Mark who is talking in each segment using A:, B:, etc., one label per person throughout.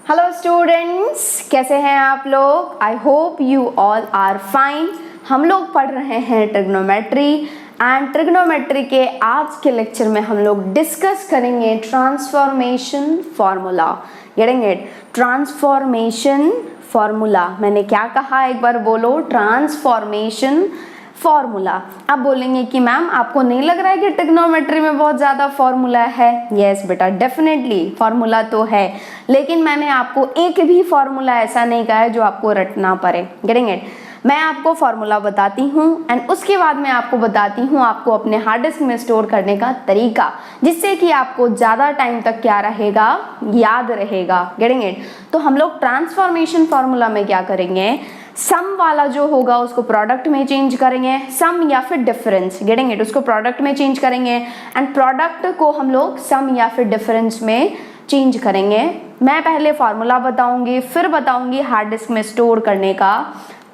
A: Hello students, कैसे हैं आप लोग? I hope you all are fine. हम लोग पढ़ रहे हैं ट्रिग्नोमेट्री एंड ट्रिग्नोमेट्री के आज के लेक्चर में हम लोग डिस्कस करेंगे transformation formula. Getting it? Transformation formula. मैंने क्या कहा, एक बार बोलो, ट्रांसफॉर्मेशन फॉर्मूला। आप बोलेंगे कि मैम आपको नहीं लग रहा है कि ट्रिग्नोमेट्री में बहुत ज़्यादा फॉर्मूला है? यस बेटा, डेफिनेटली फॉर्मूला तो है, लेकिन मैंने आपको एक भी फॉर्मूला ऐसा नहीं कहा है जो आपको रटना पड़े। Getting it? मैं आपको फॉर्मूला बताती हूँ एंड उसके बाद मैं आपको बताती हूँ आपको अपने हार्ड डिस्क में स्टोर करने का तरीका, जिससे कि आपको ज़्यादा टाइम तक क्या रहेगा, याद रहेगा। Getting it? तो हम लोग ट्रांसफॉर्मेशन फॉर्मूला में क्या करेंगे, सम वाला जो होगा उसको प्रोडक्ट में चेंज करेंगे, सम या फिर डिफरेंस। Getting it? उसको प्रोडक्ट में चेंज करेंगे एंड प्रोडक्ट को हम लोग सम या फिर डिफरेंस में चेंज करेंगे। मैं पहले फॉर्मूला बताऊंगी, फिर बताऊंगी हार्ड डिस्क में स्टोर करने का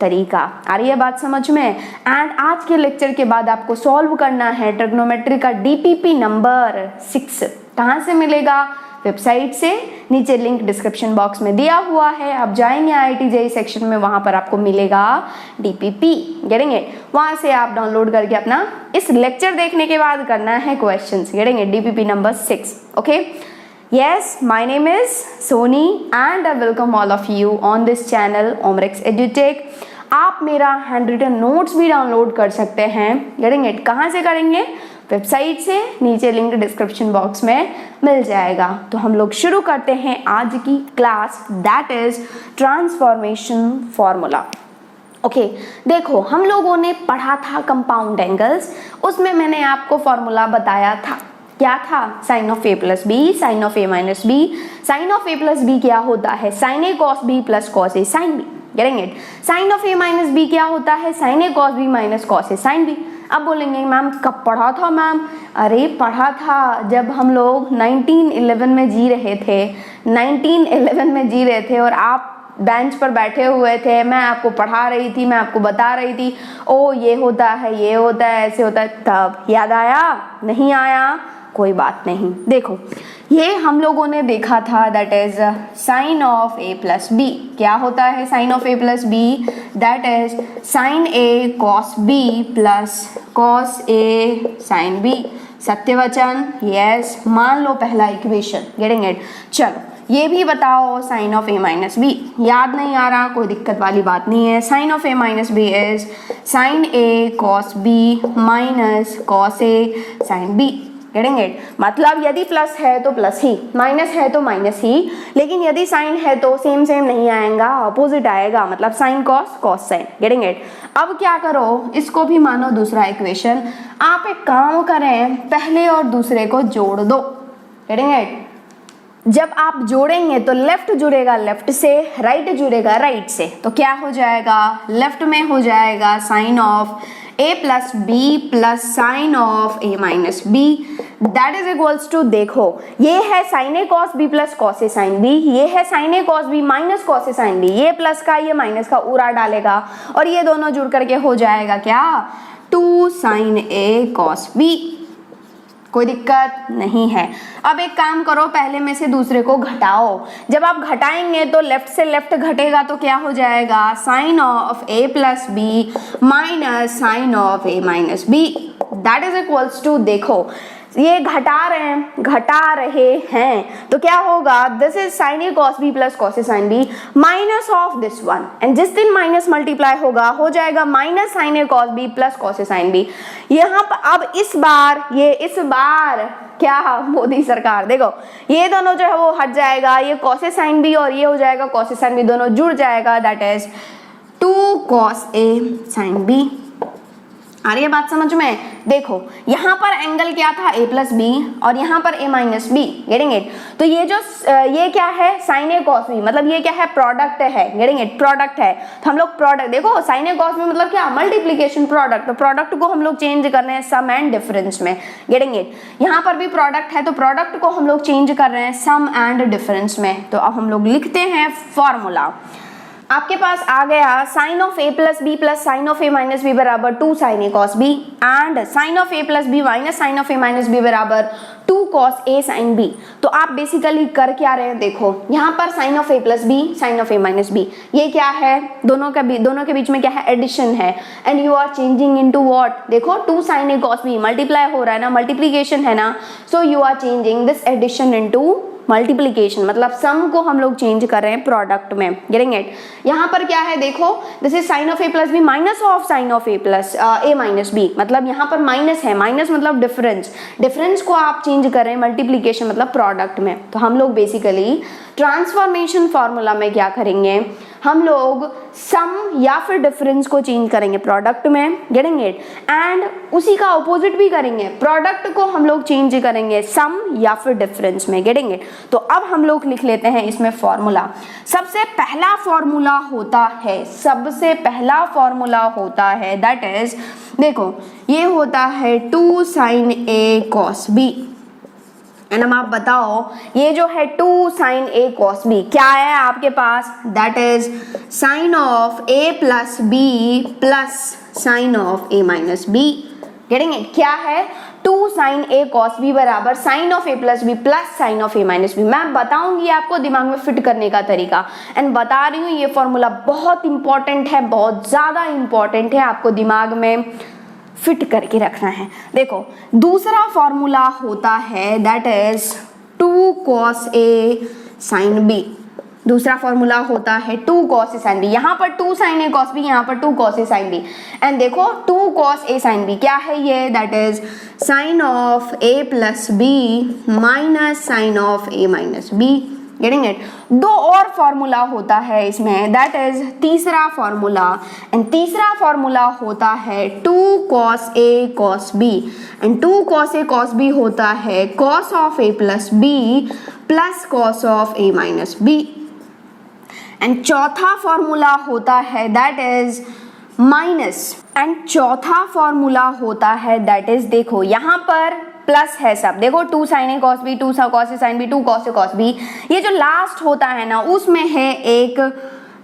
A: तरीका। आ रही है बात समझ में? एंड आज के लेक्चर के बाद आपको सॉल्व करना है ट्रिग्नोमेट्री का डीपीपी नंबर 6। कहाँ से मिलेगा? वेबसाइट से। नीचे लिंक डिस्क्रिप्शन बॉक्स में दिया हुआ है, आप जाएंगे IIT JEE सेक्शन में, वहां पर आपको मिलेगा डीपीपी। गेटिंग? वहां से आप डाउनलोड करके अपना इस लेक्चर देखने के बाद करना है questions. Getting? DPP number 6। Okay, yes, my name is Sony and I welcome all of you on this channel Omrex EduTech। आप मेरा हैंड रिटन नोट्स भी डाउनलोड कर सकते हैं। Getting it? कहाँ से करेंगे? वेबसाइट से। नीचे लिंक डिस्क्रिप्शन बॉक्स में मिल जाएगा। तो हम लोग शुरू करते हैं आज की class, that is transformation formula. Okay, देखो हम लोगों ने पढ़ा था कंपाउंड एंगल्स, उसमें मैंने आपको फॉर्मूला बताया था। क्या था? Sine of A plus B, sine of A minus B. Sine of A plus B क्या होता है? Sine A cos B plus cos A sine B. Getting it? Sine of A minus B क्या होता है? Sine ए cos B minus cos ए sine B. अब बोलेंगे ma'am कब पढ़ा था मैम? अरे पढ़ा था जब हम लोग 1911 में जी रहे थे। 1911 में जी रहे थे और आप बेंच पर बैठे हुए थे, मैं आपको पढ़ा रही थी, मैं आपको बता रही थी, ओ ये होता है, ये होता है, ऐसे होता है। तब याद आया? नहीं आया? कोई बात नहीं। देखो ये हम लोगों ने देखा था, that is sine of A plus B. क्या होता है sine of A plus B? That is sine A cos B plus cos A sine B. सत्यवचन? यस। मान लो पहला इक्वेशन। Getting it? चलो ये भी बताओ, sine of A minus B. याद नहीं आ रहा? कोई दिक्कत वाली बात नहीं है। Sine of A minus B is sine A cos B minus cos A sine B. Getting it? मतलब यदि प्लस है तो प्लस ही, माइनस है तो माइनस ही, लेकिन यदि साइन है तो सेम सेम नहीं आएगा, अपोजिट आएगा, मतलब sine cos cos sine. Getting it? अब क्या करो, इसको भी मानो दूसरा इक्वेशन। आप एक काम करें, पहले और दूसरे को जोड़ दो। Getting it? जब आप जोड़ेंगे तो लेफ्ट जुड़ेगा लेफ्ट से, राइट जुड़ेगा राइट से, तो क्या हो जाएगा? लेफ्ट में हो जाएगा sine of a plus B plus sine of A minus B, that is equals to, देखो ये है साइन ए कॉस बी प्लस कॉस ए साइन बी, ये है साइन ए कॉस बी माइनस कॉस ए साइन बी। ये प्लस का ये माइनस का उड़ा डालेगा और ये दोनों जुड़ करके हो जाएगा क्या? 2 साइन ए कॉस बी। कोई दिक्कत नहीं है। अब एक काम करो, पहले में से दूसरे को घटाओ। जब आप घटाएंगे तो लेफ्ट से लेफ्ट घटेगा तो क्या हो जाएगा? Sine of A plus B minus sine of A minus B, that is equals to, देखो ये घटा रहे हैं तो क्या होगा? This is sine A cos B plus cos A sine B minus of this one, and जिस दिन माइनस मल्टीप्लाई होगा हो जाएगा माइनस साइन ए कॉस बी प्लस कॉस ए साइन बी। यहाँ पर अब इस बार क्या मोदी सरकार, देखो ये दोनों जो है वो हट जाएगा, ये कॉस ए साइन बी और ये हो जाएगा कॉस ए साइन बी, दोनों जुड़ जाएगा, that is 2 cos A sine b. आ रही है बात समझ में? देखो यहाँ पर एंगल क्या था? a प्लस बी और यहाँ पर a minus B. Getting it? तो ये जो ये क्या है? साइन ए कॉस बी, मतलब ये क्या है? प्रोडक्ट है। Getting it? प्रोडक्ट है। तो हम लोग प्रोडक्ट, देखो साइन ए कॉस बी मतलब क्या? Multiplication product. तो प्रोडक्ट को हम लोग चेंज कर रहे हैं सम एंड डिफरेंस में। Getting it? यहाँ पर भी प्रोडक्ट है तो प्रोडक्ट को हम लोग चेंज कर रहे हैं सम एंड डिफरेंस में। तो अब हम लोग लिखते हैं फॉर्मूला। आपके पास आ गया sine of A plus B plus sine of A minus B बराबर 2 sine A cos B and sine of A plus B minus sine of A minus B बराबर 2 कॉस ए साइन बी। तो आप basically कर क्या रहे हैं, देखो यहाँ पर sine of A plus B sine of A minus B, ये क्या है, दोनों के बीच में क्या है, एडिशन है। And you are changing into what, देखो 2 साइन ए कॉस बी मल्टीप्लाई हो रहा है ना, मल्टीप्लीकेशन है ना, so you are changing this addition into multiplication, मतलब सम को हम लोग चेंज कर रहे हैं प्रोडक्ट में। Getting it? यहाँ पर क्या है, देखो this is sine of A plus B minus of sine of A plus A minus B, मतलब यहाँ पर माइनस है, माइनस मतलब डिफरेंस, डिफरेंस को आप चेंज कर रहे हैं मल्टीप्लीकेशन मतलब प्रोडक्ट में। तो हम लोग बेसिकली ट्रांसफॉर्मेशन फॉर्मूला में क्या करेंगे, हम लोग सम या फिर डिफरेंस को चेंज करेंगे प्रोडक्ट में। Getting it? एंड उसी का ऑपोजिट भी करेंगे, प्रोडक्ट को हम लोग चेंज करेंगे सम या फिर डिफरेंस में। Getting it? तो अब हम लोग लिख लेते हैं इसमें फॉर्मूला। सबसे पहला फॉर्मूला होता है, सबसे पहला फॉर्मूला होता है दैट इज, देखो ये होता है 2 sine A cos B. And अब आप बताओ ये जो है 2 साइन ए कॉस बी क्या है आपके पास, that is sine of A plus B plus sine of A minus B. Getting it? क्या है, 2 साइन ए कॉस बी बराबर sine of A plus B plus sine of A minus B. मैं बताऊंगी आपको दिमाग में फिट करने का तरीका, एंड बता रही हूँ ये फॉर्मूला बहुत इंपॉर्टेंट है, बहुत ज्यादा इंपॉर्टेंट है, आपको दिमाग में फिट करके रखना है। देखो दूसरा फॉर्मूला होता है that is 2 cos A sine B. दूसरा फॉर्मूला होता है 2 कॉस ए साइन बी, यहाँ पर 2 साइन ए कॉस बी, यहाँ पर 2 cos A sine B. And देखो 2 कॉस ए साइन बी क्या है ये, that is sine of A plus B minus sine of A minus B. Getting it? 2 और फॉर्मूला होता है इसमें, दैट इज तीसरा फॉर्मूला, एंड तीसरा फॉर्मूला होता है 2 cos A cos B, and 2 cos A cos B होता है cos of A plus B plus cos of A minus B. And चौथा फॉर्मूला होता है दैट इज माइनस, एंड चौथा फॉर्मूला होता है दैट इज, देखो यहाँ पर प्लस है सब, देखो 2 sine A cos B, 2 cos A sine B, 2 cos A cos B, ये जो लास्ट होता है ना उसमें है एक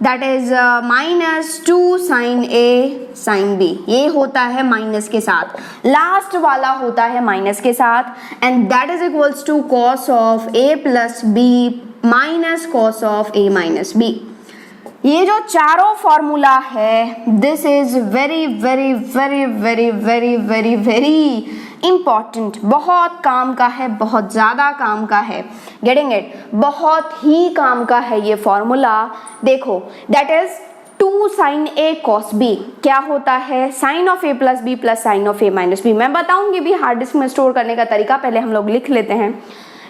A: that is minus 2 sine A sine B, ये होता है माइनस के साथ, लास्ट वाला होता है माइनस के साथ, and that is equals to cos of A plus B minus cos of A minus B. ये जो चारों फॉर्मूला है this is very very very very very very very important, बहुत काम का है, बहुत ज़्यादा काम का है। Getting it? बहुत ही काम का है ये फॉर्मूला। देखो that is 2 sine A cos B क्या होता है, sine of A plus B plus sine of A minus B. मैं बताऊंगी भी हार्ड डिस्क में स्टोर करने का तरीका, पहले हम लोग लिख लेते हैं।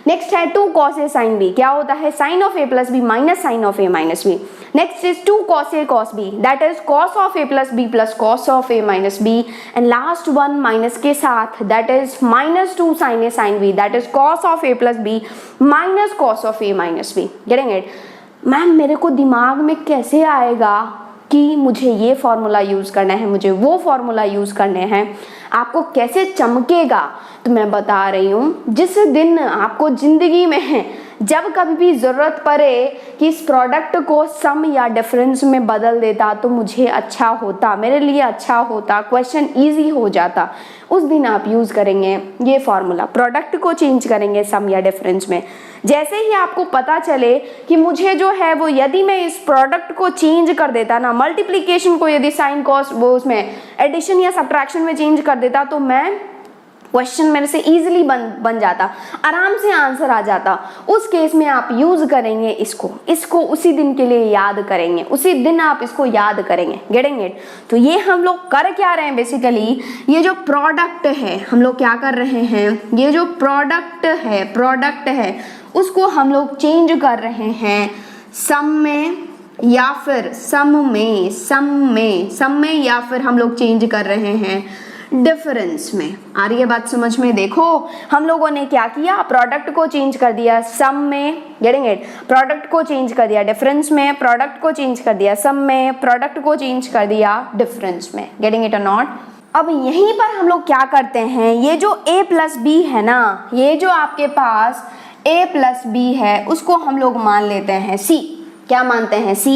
A: नेक्स्ट है 2 कॉस ए साइन बी क्या होता है, sine of A plus B minus sine of A minus B. Next is 2 cos A cos B that is cos of A plus B plus cos of A minus B, and last one minus के साथ that is minus 2 sine A sine B that is cos of A plus B minus cos of A minus B. Getting it? Ma'am मेरे को दिमाग में कैसे आएगा कि मुझे ये फॉर्मूला यूज़ करना है, मुझे वो फॉर्मूला यूज़ करने हैं, आपको कैसे चमकेगा? तो मैं बता रही हूँ, जिस दिन आपको ज़िंदगी में जब कभी भी ज़रूरत पड़े कि इस प्रोडक्ट को सम या डिफरेंस में बदल देता तो मुझे अच्छा होता, मेरे लिए अच्छा होता, क्वेश्चन इजी हो जाता, उस दिन आप यूज़ करेंगे ये फॉर्मूला, प्रोडक्ट को चेंज करेंगे सम या डिफरेंस में। जैसे ही आपको पता चले कि मुझे जो है वो, यदि मैं इस प्रोडक्ट को चेंज कर देता ना, मल्टीप्लिकेशन को यदि साइन कॉस वो उसमें एडिशन या सब्ट्रैक्शन में चेंज कर देता तो मैं क्वेश्चन मेरे से इजीली बन जाता, आराम से आंसर आ जाता। उस केस में आप यूज करेंगे इसको उसी दिन के लिए याद करेंगे, उसी दिन आप इसको याद करेंगे। Getting it? तो ये हम लोग कर क्या रहे हैं बेसिकली, ये जो प्रोडक्ट है हम लोग क्या कर रहे हैं, ये जो प्रोडक्ट है उसको हम लोग चेंज कर रहे हैं सम में या फिर सम में या फिर हम लोग चेंज कर रहे हैं डिफरेंस में। आ रही है बात समझ में? देखो हम लोगों ने क्या किया, प्रोडक्ट को चेंज कर दिया सम में, गेटिंग इट? प्रोडक्ट को चेंज कर दिया डिफरेंस में, प्रोडक्ट को चेंज कर दिया सम में, प्रोडक्ट को चेंज कर दिया डिफरेंस में। गेटिंग इट और नॉट? अब यहीं पर हम लोग क्या करते हैं, ये जो a प्लस बी है ना, ये जो आपके पास a प्लस बी है उसको हम लोग मान लेते हैं c। क्या मानते हैं C,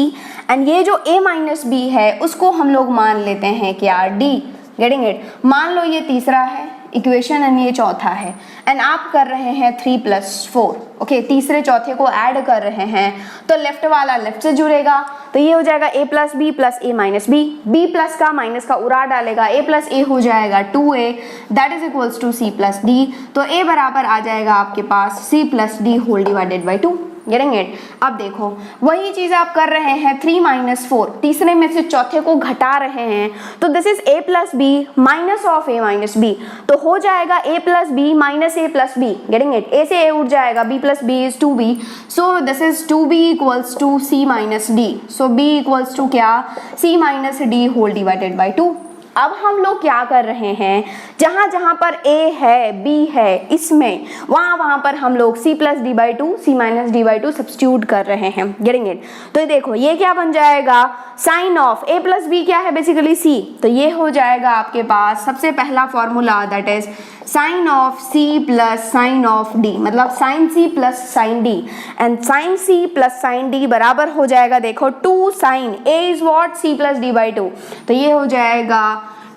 A: एंड ये जो A माइनस बी है उसको हम लोग मान लेते हैं क्या D। Getting it. मान लो ये तीसरा है इक्वेशन एंड ये चौथा है, एंड आप कर रहे हैं 3 + 4, ओके, तीसरे चौथे को ऐड कर रहे हैं तो लेफ्ट वाला लेफ्ट से जुड़ेगा, तो ये हो जाएगा A + B + A - B, B plus का माइनस का उड़ा डालेगा, A + A हो जाएगा 2A, that is equals to C + D, तो A बराबर आ जाएगा आपके पास C + D whole divided by 2। Getting it. अब देखो वही चीज आप कर रहे हैं 3 - 4, तीसरे में से चौथे को घटा रहे हैं, तो this is A + B minus of A - B, तो हो जाएगा A + B minus A + B। Getting it. A से A उठ जाएगा, B + B is 2B, so this is 2B equals to C - D, so B equals to क्या, C - D whole divided by 2। अब हम लोग क्या कर रहे हैं, जहां जहां पर A है B है इसमें वहां पर हम लोग C + D/2 C - D/2 substitute कर रहे हैं। Getting it. तो ये देखो ये क्या बन जाएगा, साइन ऑफ A + B क्या है बेसिकली C, तो ये हो जाएगा आपके पास सबसे पहला formula that is sine of C + sine of D, मतलब sine C + sine D, and sine C + sine D बराबर हो जाएगा देखो 2 sine A is what C + D/2, तो ये हो जाएगा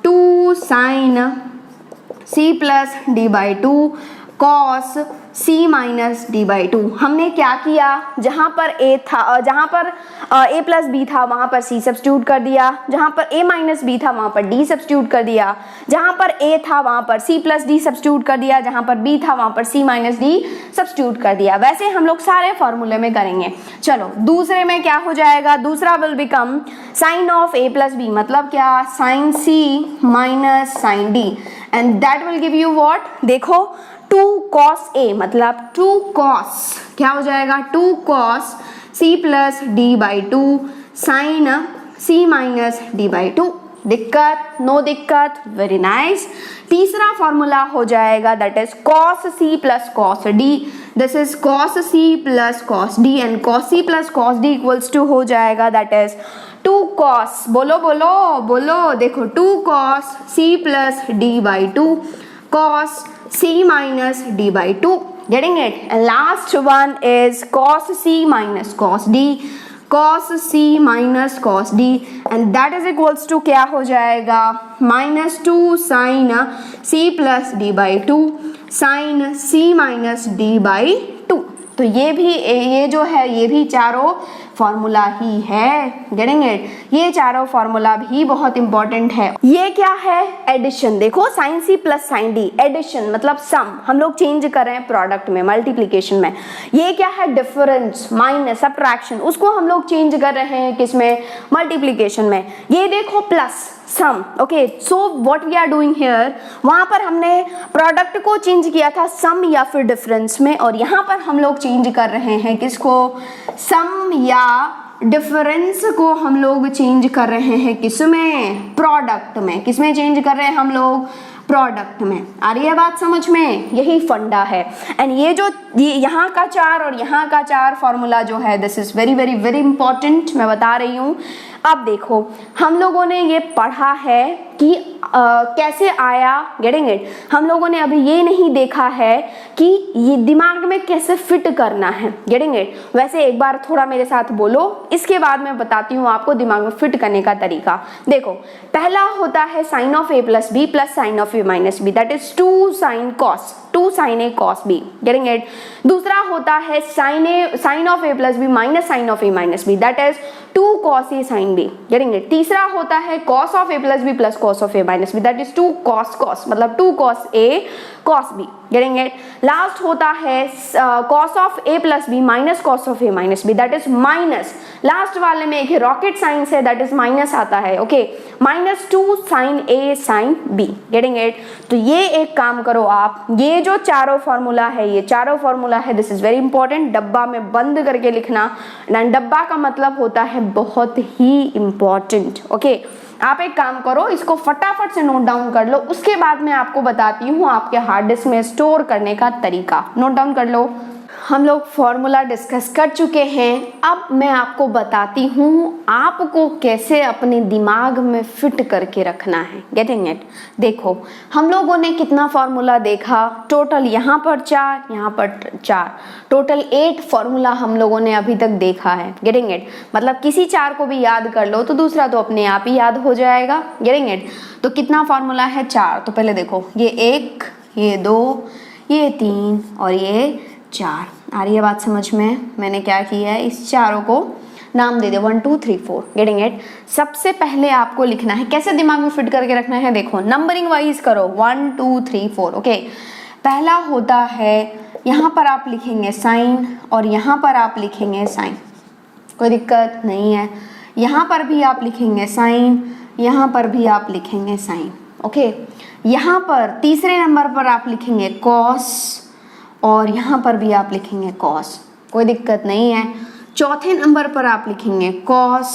A: 2 sine C + D/2 cos C - D/2। हमने क्या किया, जहां पर A था, जहां पर A + B था वहां पर C सब्स्टिट्यूट कर दिया, जहां पर A - B था वहां पर D सब्स्टिट्यूट कर दिया, जहां पर A था वहां पर C + D सब्स्टिट्यूट कर दिया, जहां पर B था वहां पर C - D सब्स्टिट्यूट कर दिया। वैसे हम लोग सारे फॉर्मूले में करेंगे। चलो दूसरे में क्या हो जाएगा, दूसरा will become sine of A + B, मतलब क्या, sine C - sine D, and that will give you what, देखो 2 cos A, मतलब 2 cos क्या हो जाएगा, 2 cos C + D/2 sign C - D/2। दिक्कत, नो दिक्कत, वेरी नाइस। तीसरा फॉर्मूला हो जाएगा that is cos C + cos D, this is cos C + cos D, and cos C + cos D equals to हो जाएगा दैट इज 2 cos, बोलो बोलो बोलो, देखो 2 cos C + D/2 cos C - D/2, getting it, and last one is cos C - cos D, cos C - cos D, and that is equals to क्या हो जाएगा, -2 sin C + D/2 sin C - D/2। तो ये जो है ये भी चारों फॉर्मूला ही है। Getting it. ये चारों फॉर्मूला भी बहुत इंपॉर्टेंट है। ये क्या है, एडिशन। देखो sine C + sine D, addition मतलब सम, हम लोग चेंज कर रहे हैं प्रोडक्ट में, मल्टीप्लीकेशन में। ये क्या है, डिफरेंस, माइनस, सब्ट्रैक्शन, उसको हम लोग चेंज कर रहे हैं किसमें, मल्टीप्लीकेशन में। ये देखो plus sum, okay, so what we are doing here, वहां पर हमने प्रोडक्ट को चेंज किया था सम या फिर डिफरेंस में, और यहाँ पर हम लोग चेंज कर रहे हैं किसको, सम या डिफरेंस को हम लोग चेंज कर रहे हैं किसमें, प्रोडक्ट में। किसमें चेंज कर रहे हैं हम लोग, प्रोडक्ट में। आ रही है बात समझ में, यही फंडा है। एंड ये जो यहाँ का 4 और यहाँ का 4 फॉर्मूला जो है, this is very very very important, मैं बता रही हूँ। अब देखो हम लोगों ने ये पढ़ा है कि कैसे आया, गेटिंग इट। हम लोगों ने अभी ये नहीं देखा है कि ये दिमाग में कैसे फिट करना है, गेटिंग इट। वैसे एक बार थोड़ा मेरे साथ बोलो, इसके बाद मैं बताती हूँ आपको दिमाग में फिट करने का तरीका। देखो पहला होता है sine of A + B + sine of A - B, that is 2 sin cos, 2 sin A cos B, getting it. दूसरा होता है sine of A + B minus sine of A - B, that is 2 cos A sin B, getting it. तीसरा होता है cos of A + B + cos of A - B, that is 2 cos, मतलब 2 cos A cos B, getting it. Last होता है cos of A + B minus cos of A - B, that is minus, last वाले में एक रॉकेट sign से that is minus आता है, okay, -2 sin A sin B, getting it. तो ये एक काम करो आप, ये जो चारों फॉर्मूला है, ये चारों फॉर्मूला है, दिस इज वेरी इंपॉर्टेंट, डब्बा में बंद करके लिखना। डब्बा का मतलब होता है बहुत ही इंपॉर्टेंट, ओके। आप एक काम करो, इसको फटाफट से नोट डाउन कर लो, उसके बाद मैं आपको बताती हूँ आपके हार्ड डिस्क में स्टोर करने का तरीका। नोट डाउन कर लो। हम लोग फॉर्मूला डिस्कस कर चुके हैं। अब मैं आपको बताती हूँ आपको कैसे अपने दिमाग में फिट करके रखना है। Getting it? देखो हम लोगों ने कितना फॉर्मूला देखा, टोटल यहाँ पर 4, यहाँ पर 4, टोटल 8 फॉर्मूला हम लोगों ने अभी तक देखा है। Getting it? मतलब किसी 4 को भी याद कर लो तो दूसरा तो अपने आप ही याद हो जाएगा। Getting it? तो कितना फॉर्मूला है? 4। तो पहले देखो ये 1, ये 2, ये 3 और ये 4। आ रही है बात समझ में? मैंने क्या किया है, इस चारों को नाम दे दे 1 2 3 4। Getting it? सबसे पहले आपको लिखना है, कैसे दिमाग में फिट करके रखना है, देखो नंबरिंग वाइज करो 1 2 3 4। ओके, पहला होता है यहाँ पर आप लिखेंगे साइन और यहाँ पर आप लिखेंगे साइन, कोई दिक्कत नहीं है। यहाँ पर भी आप लिखेंगे साइन, यहाँ पर भी आप लिखेंगे साइन। ओके, यहाँ पर तीसरे नंबर पर आप लिखेंगे कॉस और यहाँ पर भी आप लिखेंगे कॉस, कोई दिक्कत नहीं है। चौथे नंबर पर आप लिखेंगे कॉस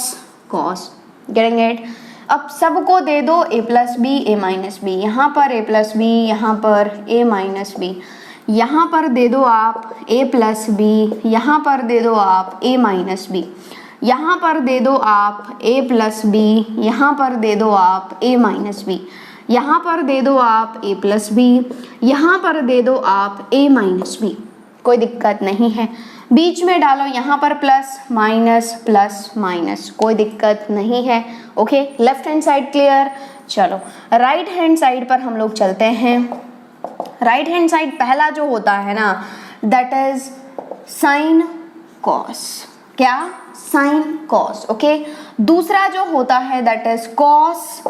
A: कॉस। Getting it? अब सबको दे दो a plus B, a minus B, यहाँ पर a प्लस बी, यहाँ पर a माइनस बी, यहाँ पर दे दो आप a प्लस बी, यहाँ पर दे दो आप a माइनस बी, यहाँ पर दे दो आप a प्लस बी, यहाँ पर दे दो आप a माइनस बी, यहाँ पर दे दो आप a प्लस बी, यहाँ पर दे दो आप a माइनस बी, कोई दिक्कत नहीं है। बीच में डालो यहाँ पर प्लस माइनस, कोई दिक्कत नहीं है। Okay, left hand side clear? चलो राइट हैंड साइड पर हम लोग चलते हैं। राइट हैंड साइड पहला जो होता है ना, दैट इज साइन कॉस। क्या? Sine cos. ओके, दूसरा जो होता है that is cos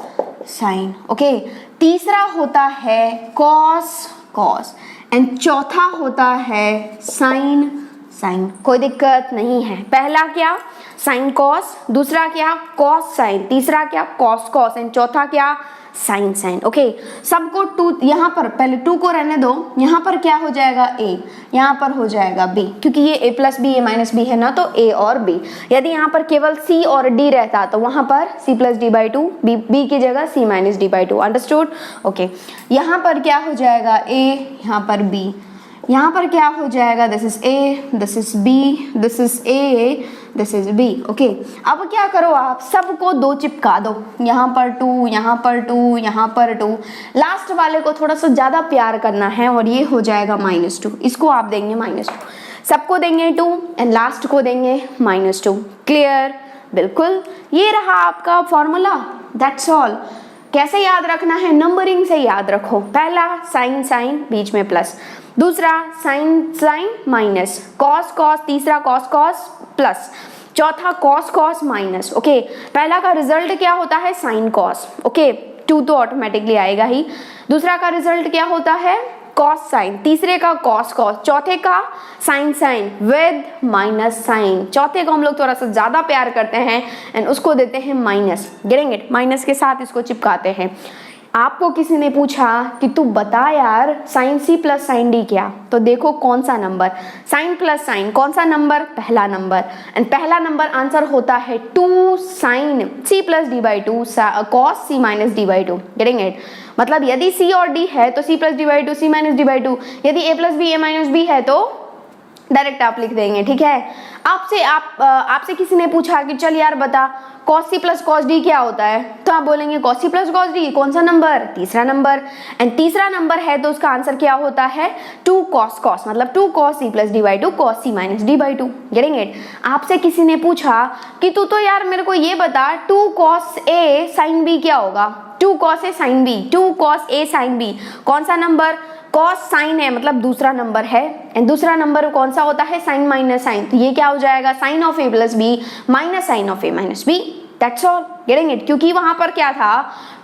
A: sine. Okay, तीसरा होता है कॉस कॉस एंड चौथा होता है साइन साइन, कोई दिक्कत नहीं है। पहला क्या? साइन कॉस, दूसरा क्या? कॉस साइन, तीसरा क्या? कॉस कॉस एंड चौथा क्या? Sign sign. ओके, सबको 2 यहाँ पर, पहले 2 को रहने दो, यहाँ पर क्या हो जाएगा a, यहाँ पर हो जाएगा b, क्योंकि ये a plus B, a minus B है ना, तो a और b। यदि यहाँ पर केवल c और d रहता तो वहाँ पर c plus D by 2, b की जगह c minus D by 2। Understood? Okay, यहाँ पर क्या हो जाएगा a, यहाँ पर b, यहाँ पर क्या हो जाएगा, this is a, this is b, this is a, this is b। Okay, अब क्या करो, आप सबको 2 चिपका दो, यहाँ पर 2, यहाँ पर 2, यहाँ पर 2। लास्ट वाले को थोड़ा सा ज़्यादा प्यार करना है और ये हो जाएगा -2, इसको आप देंगे -2, सबको देंगे 2 एंड लास्ट को देंगे -2। क्लियर? बिल्कुल, ये रहा आपका फॉर्मूला, दैट्स ऑल। कैसे याद रखना है? नंबरिंग से याद रखो। पहला साइन साइन, बीच में प्लस, दूसरा sine sine minus, cos cos, तीसरा कॉस कॉस प्लस, चौथा कॉस कॉस माइनस। ओके, पहला का रिजल्ट क्या होता है? Sine cos. ओके, 2 तो ऑटोमेटिकली आएगा ही। दूसरा का रिजल्ट क्या होता है? कॉस साइन, तीसरे का कॉस कॉस, चौथे का sine sine with minus sine. चौथे को हम लोग थोड़ा सा ज्यादा प्यार करते हैं एंड उसको देते हैं माइनस। Getting it? माइनस के साथ इसको चिपकाते हैं। आपको किसी ने पूछा कि तू बता यार साइन सी प्लस साइन डी क्या, तो देखो कौन सा नंबर, साइन प्लस साइन, कौन सा नंबर? पहला नंबर। एंड पहला नंबर आंसर होता है 2 sine C plus D by 2 cos C minus D by 2। Getting it? मतलब यदि सी और डी है तो C plus D by 2, C minus D by 2। यदि A plus B, A minus B है तो डायरेक्ट आप लिख देंगे। ठीक है? आपसे किसी ने पूछा कि चल यार बता cos C plus cos D क्या होता है, तो आप बोलेंगे cos C plus cos D, कौन सा नंबर? तीसरा नंबर। एंड तीसरा नंबर है तो उसका आंसर क्या होता है? 2 कॉस कॉस, मतलब 2 cos C plus D by 2 cos C minus D by 2। Getting it? आपसे किसी ने पूछा कि तू तो यार मेरे को ये बता 2 कॉस ए साइन बी क्या होगा? 2 कॉस ए साइन बी, 2 कॉस ए साइन बी, कौन सा नंबर? कॉस साइन है, मतलब दूसरा नंबर है। एंड दूसरा नंबर कौन सा होता है? साइन माइनस साइन, तो ये क्या हो जाएगा? Sine of A plus B minus sine of A minus B. That's all. Getting it? क्योंकि वहां पर क्या था?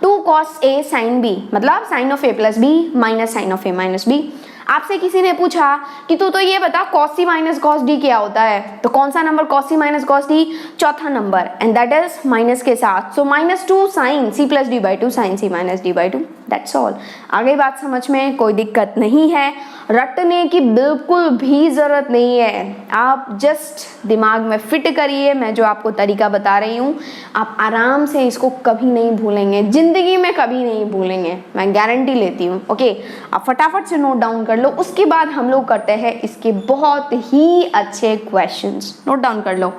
A: 2 कॉस ए साइन बी, मतलब sine of A plus B minus sine of A minus B. आपसे किसी ने पूछा कि तू तो ये बता cos C minus cos D क्या होता है, तो कौन सा number cos C minus cos D? चौथा number, and that is minus के साथ, so -2 sine C plus D by 2 sine C minus D by 2। That's all. आ गई बात समझ में? कोई दिक्कत नहीं है, रटने की बिल्कुल भी जरूरत नहीं है। आप जस्ट दिमाग में फिट करिए, मैं जो आपको तरीका बता रही हूँ आप आराम से इसको कभी नहीं भूलेंगे, जिंदगी में कभी नहीं भूलेंगे, मैं गारंटी लेती हूँ। ओके, आप फटाफट से नोट डाउन कर लो। उसके बाद हम लोग करते हैं इसके बहुत ही अच्छे क्वेश्चंस, नोट डाउन कर लो।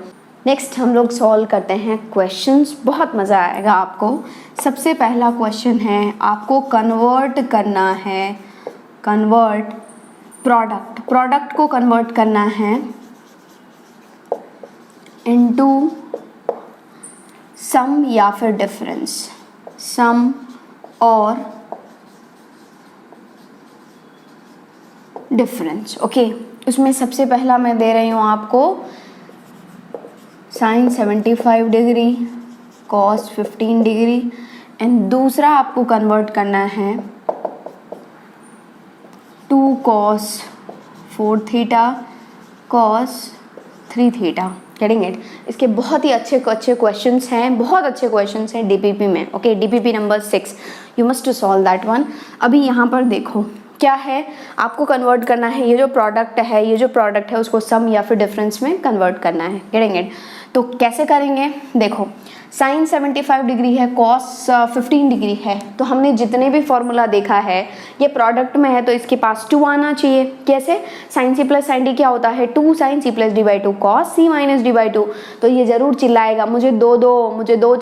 A: नेक्स्ट हम लोग सॉल्व करते हैं क्वेश्चंस, बहुत मज़ा आएगा आपको। सबसे पहला क्वेश्चन है, आपको कन्वर्ट करना है, कन्वर्ट प्रोडक्ट को कन्वर्ट करना है इनटू सम या फिर डिफरेंस, सम और डिफरेंस। ओके, उसमें सबसे पहला मैं दे रही हूँ आपको sine 75 degree, cos 15 degree, and दूसरा आपको कन्वर्ट करना है 2 cos 4 theta cos 3 theta. Getting it? इसके बहुत ही अच्छे क्वेश्चंस हैं, बहुत अच्छे क्वेश्चंस हैं डीपीपी में। Okay, DPP number 6, you must to solve that one. अभी यहाँ पर देखो क्या है, आपको कन्वर्ट करना है ये जो प्रोडक्ट है उसको सम या फिर डिफरेंस में कन्वर्ट करना है। Getting it? तो कैसे करेंगे, देखो साइन 75 डिग्री है, कॉस 15 डिग्री है, तो हमने जितने भी फॉर्मूला देखा है ये प्रोडक्ट में है तो इसके पास 2 आना चाहिए। कैसे? साइन सी प्लस साइन डी क्या होता है, 2 sine C plus D by 2 cos C minus D by 2। तो ये जरूर चिल्लाएगा मुझे मुझे दो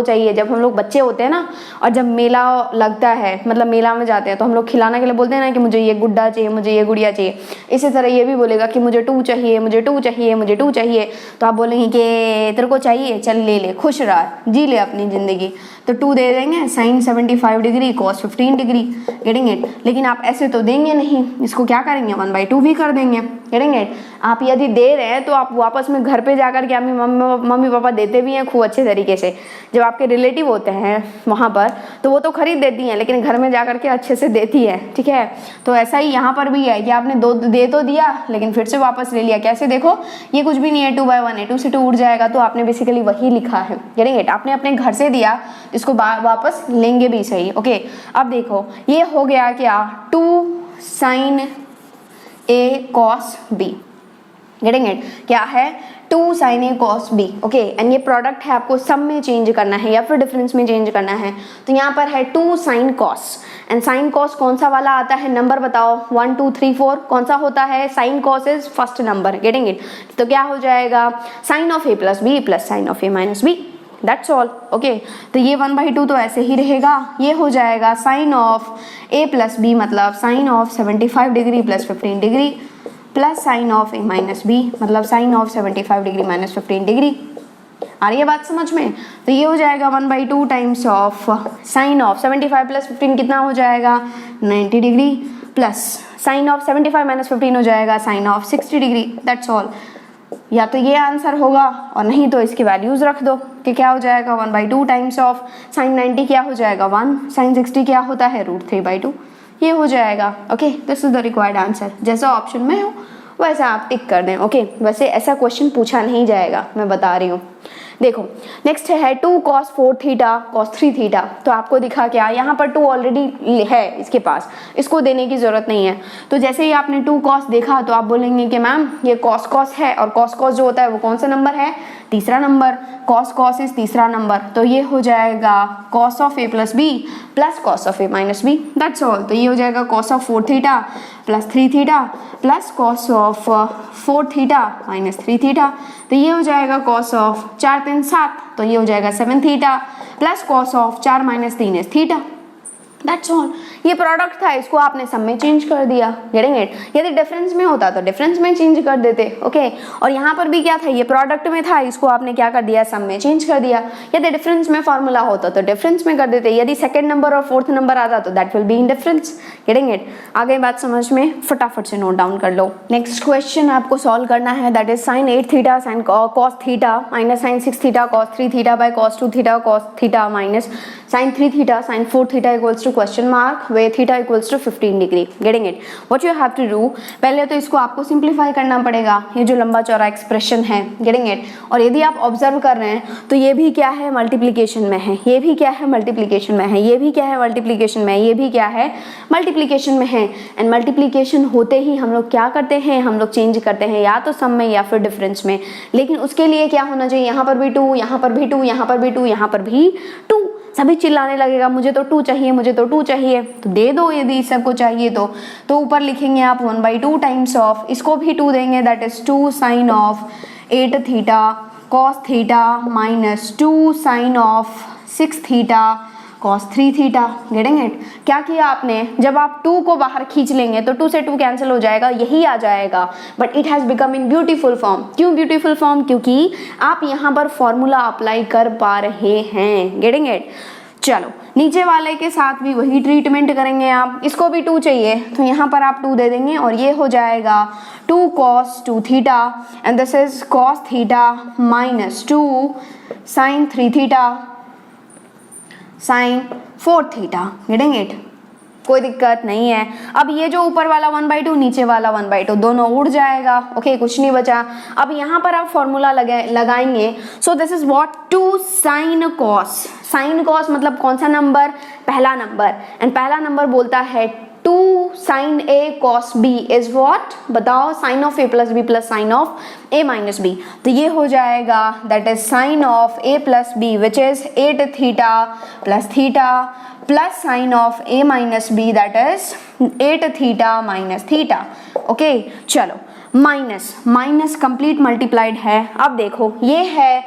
A: चाहिए। जब हम लोग बच्चे होते हैं ना, और जब मेला लगता है, मतलब मेला में जाते हैं, तो हम लोग खिलाने के लिए बोलते हैं ना कि मुझे ये गुड्डा चाहिए, मुझे ये गुड़िया चाहिए। इसी तरह ये भी बोलेगा कि मुझे 2 चाहिए। तो आप बोलेंगे कि तेरे को चाहिए, चल ले ले, खुश रहा, जी ले अपनी जिंदगी। तो 2 दे देंगे, sine 75 degree cos 15 degree. Getting it? लेकिन आप ऐसे तो देंगे नहीं, इसको क्या करेंगे 1/2 भी कर देंगे। Getting it? आप यदि दे रहे हैं तो आप वापस में घर पे जाकर के मम्मी पापा देते भी हैं खूब अच्छे तरीके से। जब आपके रिलेटिव होते हैं वहाँ पर तो वो तो खरीद देती हैं, लेकिन घर में जाकर के अच्छे से देती है। ठीक है, तो ऐसा ही यहाँ पर भी है कि आपने 2 दे तो दिया लेकिन फिर से वापस ले लिया। कैसे? देखो ये कुछ भी नहीं है, 2/1 है, 2 से 2 उड़ जाएगा, तो आपने बेसिकली वही लिखा है। Getting it? आपने अपने घर से दिया, इसको वापस लेंगे भी सही। ओके, अब देखो ये हो गया क्या, 2 sine A cos B. Getting it? क्या है, 2 sine A cos B. Okay, and ये प्रोडक्ट है, आपको सम में चेंज करना है या फिर डिफरेंस में चेंज करना है। तो यहाँ पर है 2 sine cos, and sine cos कौन सा वाला आता है, नंबर बताओ, 1 2 3 4 कौन सा होता है, sine cos is first number. Getting it? तो क्या हो जाएगा, sine of A plus B plus sine of A minus B, that's all. Okay, तो ये 1/2 तो ऐसे ही रहेगा। ये हो जाएगा sine of A plus b, मतलब sine of 75 degree plus 15 degree, plus sine of A minus B, मतलब sine of 75 degree minus 15 degree. आ रही है बात समझ में? तो ये हो जाएगा 1/2 times of sine of 75 plus 15 कितना हो जाएगा, 90 degree, plus sine of 75 minus 15 हो जाएगा sine of 60 degree. That's all. या तो ये आंसर होगा और नहीं तो इसकी वैल्यूज रख दो कि क्या हो जाएगा, 1/2 टाइम्स ऑफ साइन 90 क्या हो जाएगा 1, साइन 60 क्या होता है √3/2, ये हो जाएगा। Okay, this is the required answer. जैसा ऑप्शन में हो वैसा आप टिक कर दें। ओके, वैसे ऐसा क्वेश्चन पूछा नहीं जाएगा, मैं बता रही हूँ। देखो नेक्स्ट है 2 cos 4 थीटा cos 3 थीटा। तो आपको दिखा क्या, यहाँ पर 2 ऑलरेडी है इसके पास, इसको देने की जरूरत नहीं है। तो जैसे ही आपने 2 cos देखा तो आप बोलेंगे कि मैम ये cos है, और cos जो होता है वो कौन सा नंबर है, तीसरा नंबर। cos इज तीसरा नंबर, तो ये हो जाएगा cos of a plus B plus cos of a minus B, that's all. तो ये हो जाएगा cos of 4 theta plus 3 theta plus cos of 4 theta minus 3 theta. तो ये हो जाएगा cos ऑफ 4 3 7, तो ये हो जाएगा 7 theta plus cos of 4 minus 3 is theta, that's all. ये प्रोडक्ट था, इसको आपने सम में चेंज कर दिया। Getting it? यदि डिफरेंस में होता तो डिफरेंस में चेंज कर देते। ओके, और यहाँ पर भी क्या था, ये प्रोडक्ट में था, इसको आपने क्या कर दिया, सम में चेंज कर दिया। यदि डिफरेंस में फॉर्मूला होता तो डिफरेंस में कर देते। यदि सेकंड नंबर और फोर्थ नंबर आता तो that will be in difference. Getting it? आ गई बात समझ में? फटाफट से नोट डाउन कर लो। नेक्स्ट क्वेश्चन आपको सॉल्व करना है, that is sine 8 theta sine cos theta minus sine 6 theta cos 3 theta by cos 2 theta cos theta minus sine 3 theta sine 4 theta equals to question mark where theta equals to 15 degree. Getting it? What you have to do, पहले तो इसको आपको simplify करना पड़ेगा, ये जो लंबा चौड़ा एक्सप्रेशन है। Getting it? और यदि आप ऑब्जर्व कर रहे हैं तो ये भी क्या है, मल्टीप्लीकेशन में है, ये भी क्या है, मल्टीप्लीकेशन में है, ये भी क्या है, मल्टीप्लीकेशन में, ये भी क्या है, मल्टीप्लीकेशन में है। एंड मल्टीप्लीकेशन होते ही हम लोग क्या करते हैं, हम लोग चेंज करते हैं या तो सम में या फिर डिफरेंस में। लेकिन उसके लिए क्या होना चाहिए, यहाँ पर भी 2, यहाँ पर भी 2, यहाँ पर भी 2, यहाँ पर भी 2। सभी चिल्लाने लगेगा मुझे तो 2 चाहिए, मुझे तो 2 चाहिए। तो दे दो यदि सबको चाहिए तो ऊपर लिखेंगे आप 1/2 टाइम्स ऑफ, इसको भी 2 देंगे, that is 2 sine of 8 theta cos theta minus 2 sine of 6 theta cos 3 theta. Getting it? क्या किया आपने, जब आप 2 को बाहर खींच लेंगे तो 2 से 2 कैंसिल हो जाएगा, यही आ जाएगा, but it has become in beautiful form. क्यों ब्यूटीफुल फॉर्म? क्योंकि आप यहाँ पर फॉर्मूला अप्लाई कर पा रहे हैं। Getting it? चलो नीचे वाले के साथ भी वही ट्रीटमेंट करेंगे आप, इसको भी 2 चाहिए तो यहाँ पर आप 2 दे देंगे और ये हो जाएगा 2 cos 2 theta and this is cos theta minus 2 sin 3 theta sin 4 theta. Getting it? कोई दिक्कत नहीं है। अब ये जो ऊपर वाला 1/2 नीचे वाला 1/2 दोनों उड़ जाएगा। ओके, कुछ नहीं बचा। अब यहाँ पर आप फॉर्मूला लगाएंगे। सो this is what 2 sin cos। sin cos मतलब कौन सा नंबर? पहला नंबर। एंड पहला नंबर बोलता है 2 sin a cos b is what? बताओ, sin of a plus b plus sin of a minus b। तो ये हो जाएगा that is sin of a plus b which is 8 theta plus theta plus sin of a minus b that is 8 theta minus theta. Okay, चलो minus minus complete multiplied है। अब देखो ये है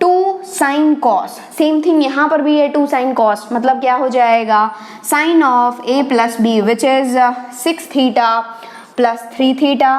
A: 2 sin cos, सेम थिंग यहाँ पर भी है 2 sin cos, मतलब क्या हो जाएगा sin of a plus b which is 6 theta plus 3 theta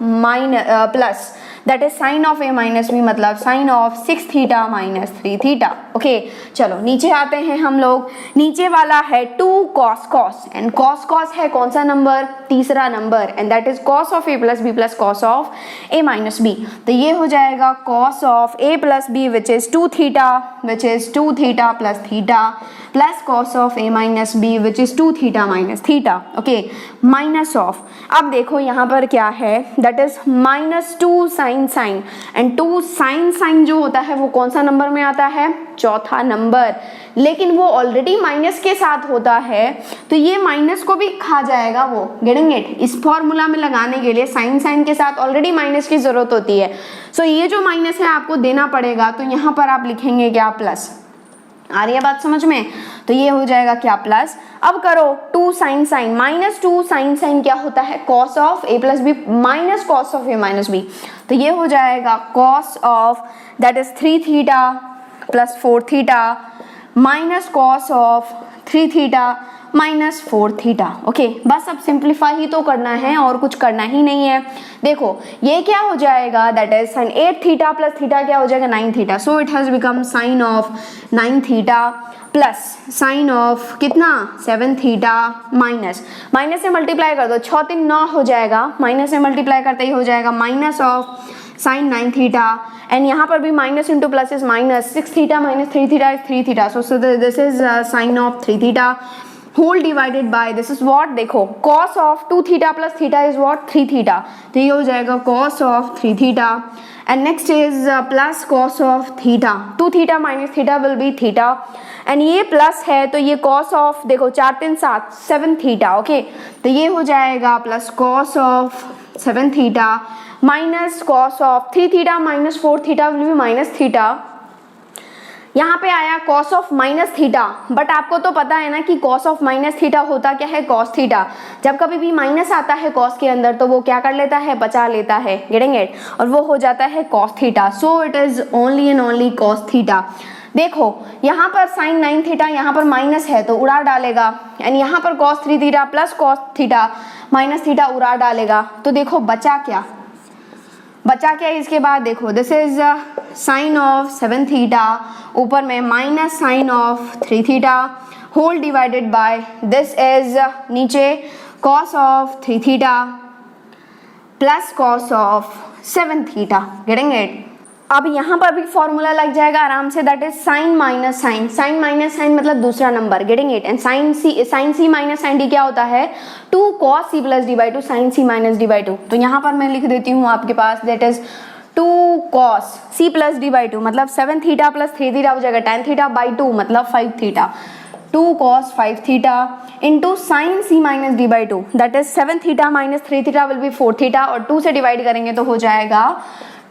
A: minus plus that is sin of a minus b मतलब sin of 6 theta minus 3 theta. Okay, चलो नीचे आते हैं हम लोग। नीचे वाला है 2 cos cos and cos cos है कौन सा नंबर? तीसरा number, and that is cos of a plus b plus cos of a minus b। तो ये हो जाएगा cos of a plus b which is 2 theta which is 2 theta plus theta plus cos of a minus b which is 2 theta minus theta. Okay, minus of, अब देखो यहाँ पर क्या है, that is minus 2 sin sin and 2 sin sin जो होता है वो कौन सा नंबर में आता है? चौथा नंबर, लेकिन वो ऑलरेडी माइनस के साथ होता है तो ये माइनस को भी खा जाएगा वो। Getting it? इस फॉर्मूला में लगाने के लिए साइन साइन के साथ ऑलरेडी माइनस की जरूरत होती है। सो ये जो माइनस है आपको देना पड़ेगा, तो यहाँ पर आप लिखेंगे क्या? प्लस। आ रही है बात समझ में? तो ये हो जाएगा क्या? प्लस। अब करो 2 sin sin minus 2 sin sin क्या होता है? cos of a plus b minus cos of a minus b। तो ये हो जाएगा cos of that is 3 theta plus 4 theta minus cos of 3 theta minus 4 theta. Okay, बस अब सिंप्लीफाई ही तो करना है और कुछ करना ही नहीं है। देखो ये क्या हो जाएगा, that is sin 8 theta plus theta क्या हो जाएगा? 9 theta. So it has become sin of 9 theta plus sine of कितना? 7 थीटा माइनस माइनस से मल्टीप्लाई कर दो, 6 3 9 हो जाएगा, माइनस से मल्टीप्लाई करते ही हो जाएगा minus of sine 9 theta and यहाँ पर भी minus into plus is minus 6 theta minus 3 theta is 3 theta. So this is sine of 3 theta whole divided by this is what? देखो cos of 2 theta plus theta is what? 3 theta. तो ये हो जाएगा cos of 3 theta and next is plus cos of theta. 2 theta minus theta will B theta and ये plus है तो ये cos of, देखो 4 3 7 7 थीटा। ओके, तो ये हो जाएगा plus cos of 7 theta minus cos of 3 theta minus 4 theta will B minus theta. यहाँ पे आया cos of minus theta, but आपको तो पता है ना कि cos ऑफ माइनस थीटा होता क्या है? cos theta. जब कभी भी माइनस आता है cos के अंदर तो वो क्या कर लेता है? बचा लेता है। Getting it? और वो हो जाता है cos theta. So it is only and only cos theta. देखो यहाँ पर sin 9 थीटा यहाँ पर माइनस है तो उड़ा डालेगा एंड यहाँ पर cos 3 theta plus cos theta minus theta उड़ा डालेगा। तो देखो बचा क्या? बचा क्या इसके बाद? देखो this is sine of 7 theta ऊपर में minus sine of 3 theta whole divided by this is नीचे cos of 3 theta plus cos of 7 theta. Getting it? अब यहाँ पर भी फॉर्मूला लग जाएगा आराम से, that is sine minus sine. Sine minus sine मतलब दूसरा number. Getting it? And sine C minus sine D क्या होता है? 2 cos c plus D by 2 sine C minus D by 2। तो यहाँ पर मैं लिख देती हूँ आपके पास, that is 2 cos c plus D by 2 मतलब 7 थीटा प्लस 3 थीटा हो जाएगा 10 थीटा बाई 2 मतलब 5 theta. 2 cos 5 theta into sine C minus D by 2 that is 7 theta minus 3 theta will be 4 theta और 2 से डिवाइड करेंगे तो हो जाएगा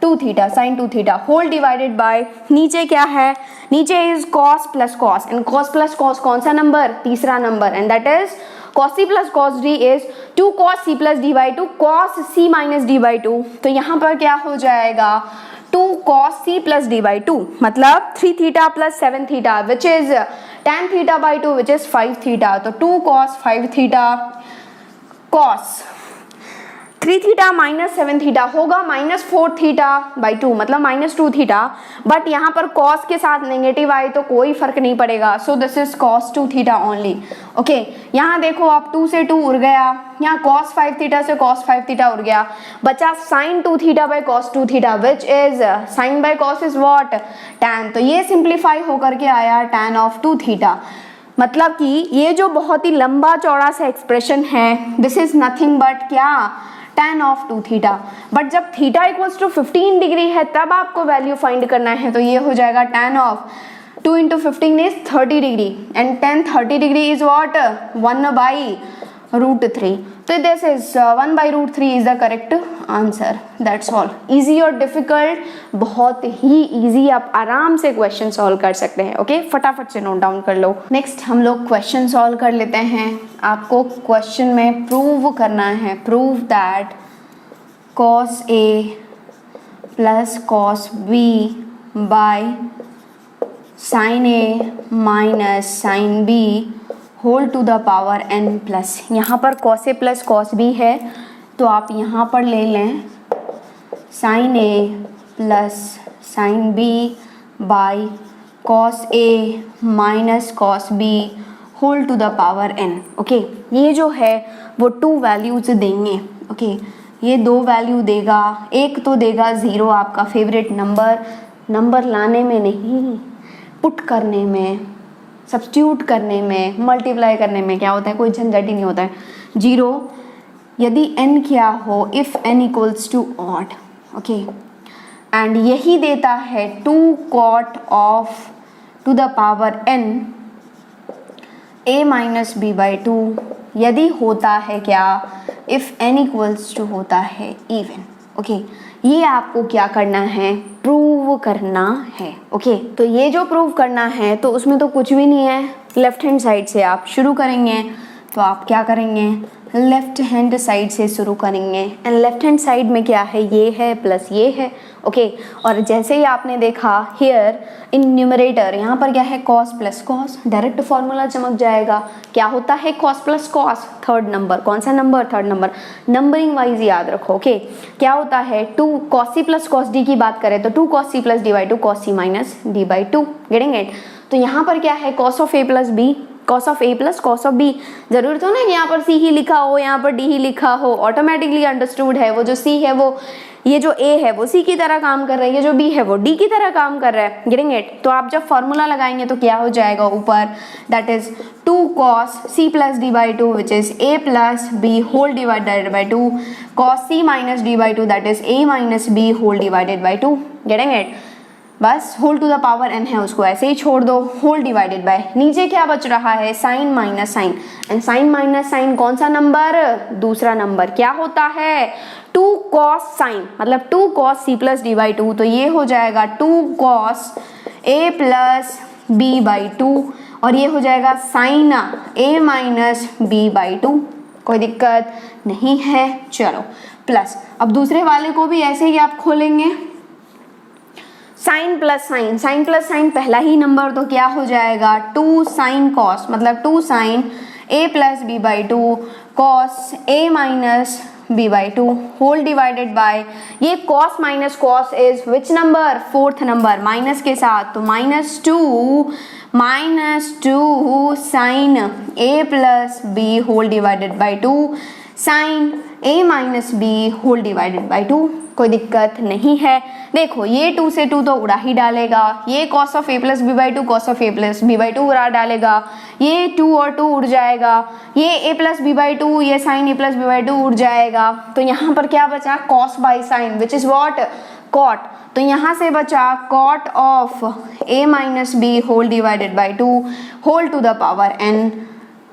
A: 2 theta sine 2 theta whole divided by नीचे क्या है, नीचे is cos plus cos and cos plus cos कौन सा नंबर, तीसरा number, and that is cos c plus cos d is 2 cos c plus d by 2 cos c minus d by 2। तो यहाँ पर क्या हो जाएगा 2 cos c plus d by 2 मतलब 3 theta plus 7 theta which is tan theta by 2 which is 5 theta. तो 2 cos 5 theta cos 3 theta minus 7 theta होगा minus 4 theta by 2 मतलब माइनस 2 थीटा, बट यहाँ पर cos के साथ नेगेटिव आए तो कोई फर्क नहीं पड़ेगा, सो this is cos 2 theta only. Okay, यहाँ देखो आप 2 से 2 उड़ गया, यहाँ cos 5 थीटा से cos 5 थीटा उड़ गया, बचा sin 2 theta by cos 2 theta which is sin by cos is what tan। तो ये सिंप्लीफाई होकर के आया tan ऑफ 2 थीटा। मतलब कि ये जो बहुत ही लंबा चौड़ा सा एक्सप्रेशन है दिस इज नथिंग बट क्या tan ऑफ 2 थीटा, बट जब थीटा इक्वल्स टू 15 डिग्री है तब आपको वैल्यू फाइंड करना है, तो ये हो जाएगा tan of 2 into 15 is 30 degree and tan 30 degree is what 1/√3। तो this is 1/√3 is the correct answer. That's all. Easy और डिफिकल्ट, बहुत ही इजी, आप आराम से क्वेश्चन सॉल्व कर सकते हैं। ओके, फटाफट से नोट डाउन कर लो। नेक्स्ट हम लोग क्वेश्चन सॉल्व कर लेते हैं। आपको क्वेश्चन में प्रूव करना है, prove that cos A plus cos B by sin A minus sin B whole to the power n plus, यहाँ पर cos A plus cos B है तो आप यहाँ पर ले लें sin A plus sin B by cos A minus cos B whole to the power n। Okay, ये जो है वो 2 वैल्यूज देंगे। ओके, ये 2 वैल्यू देगा, एक तो देगा 0 आपका फेवरेट नंबर लाने में नहीं, पुट करने में, सब्स्टिट्यूट करने में, मल्टीप्लाई करने में क्या होता है, कोई झंझट ही नहीं होता है। 0 यदि n क्या हो, if n equals to odd. Okay, and यही देता है 2 cot of to the power n a minus b by 2 यदि होता है क्या, इफ n इक्वल्स टू होता है इवन। ओके, ये आपको क्या करना है, प्रूव करना है। ओके, तो ये जो प्रूव करना है तो उसमें तो कुछ भी नहीं है, लेफ्ट हैंड साइड से आप शुरू करेंगे। तो आप क्या करेंगे, लेफ्ट हैंड साइड से शुरू करेंगे एंड लेफ्ट हैंड साइड में क्या है, ये है प्लस ये है। ओके, और जैसे ही आपने देखा हियर इन न्यूमरेटर यहाँ पर क्या है, cos plus cos, direct formula चमक जाएगा। क्या होता है cos plus cos, third number, कौन सा number, third number, numbering wise याद रखो। ओके, क्या होता है 2 cos c plus cos d की बात करें तो 2 cos c plus d by 2 cos c minus d by 2, getting it. तो यहाँ पर क्या है cos of a plus b, cos of a plus cos of b, जरूर तो ना कि यहाँ पर c ही लिखा हो, यहाँ पर d ही लिखा हो, ऑटोमेटिकली अंडरस्टूड है। वो जो c है वो, ये जो a है वो c की तरह काम कर रहा है, ये जो b है वो d की तरह काम कर रहा है, गेटिंग इट। तो आप जब फॉर्मूला लगाएंगे तो क्या हो जाएगा ऊपर, that is 2 cos c plus d by 2 which is a plus b whole divided by 2 cos c minus d by 2 that is a minus b whole divided by 2, getting it. बस whole to the power n है, उसको ऐसे ही छोड़ दो, whole divided by नीचे क्या बच रहा है, sine minus sine, and sine minus sine कौन सा नंबर, दूसरा नंबर, क्या होता है 2 cos साइन, मतलब 2 cos c plus d by 2, तो ये हो जाएगा 2 cos a plus b by 2 और ये हो जाएगा sine a minus b by 2। कोई दिक्कत नहीं है, चलो प्लस। अब दूसरे वाले को भी ऐसे ही आप खोलेंगे, sine plus sine, sine plus sine पहला ही नंबर, तो क्या हो जाएगा 2 साइन कॉस, मतलब 2 sine a plus b by 2 cos a minus b by 2 whole divided by, ये cos minus cos is which number, fourth number, minus के साथ, तो -2 sine a plus b whole divided by 2 sine a minus b whole divided by 2। कोई दिक्कत नहीं है। देखो ये 2 से 2 तो उड़ा ही डालेगा, ये cos of a plus b by 2 cos of a plus b by 2 उड़ा डालेगा, ये 2 और 2 उड़ जाएगा, ये a प्लस b बाई 2, ये sine a plus b by 2 उड़ जाएगा। तो यहाँ पर क्या बचा, cos by sine which is what, cot। तो यहाँ से बचा cot of a minus b whole divided by 2 whole to the power n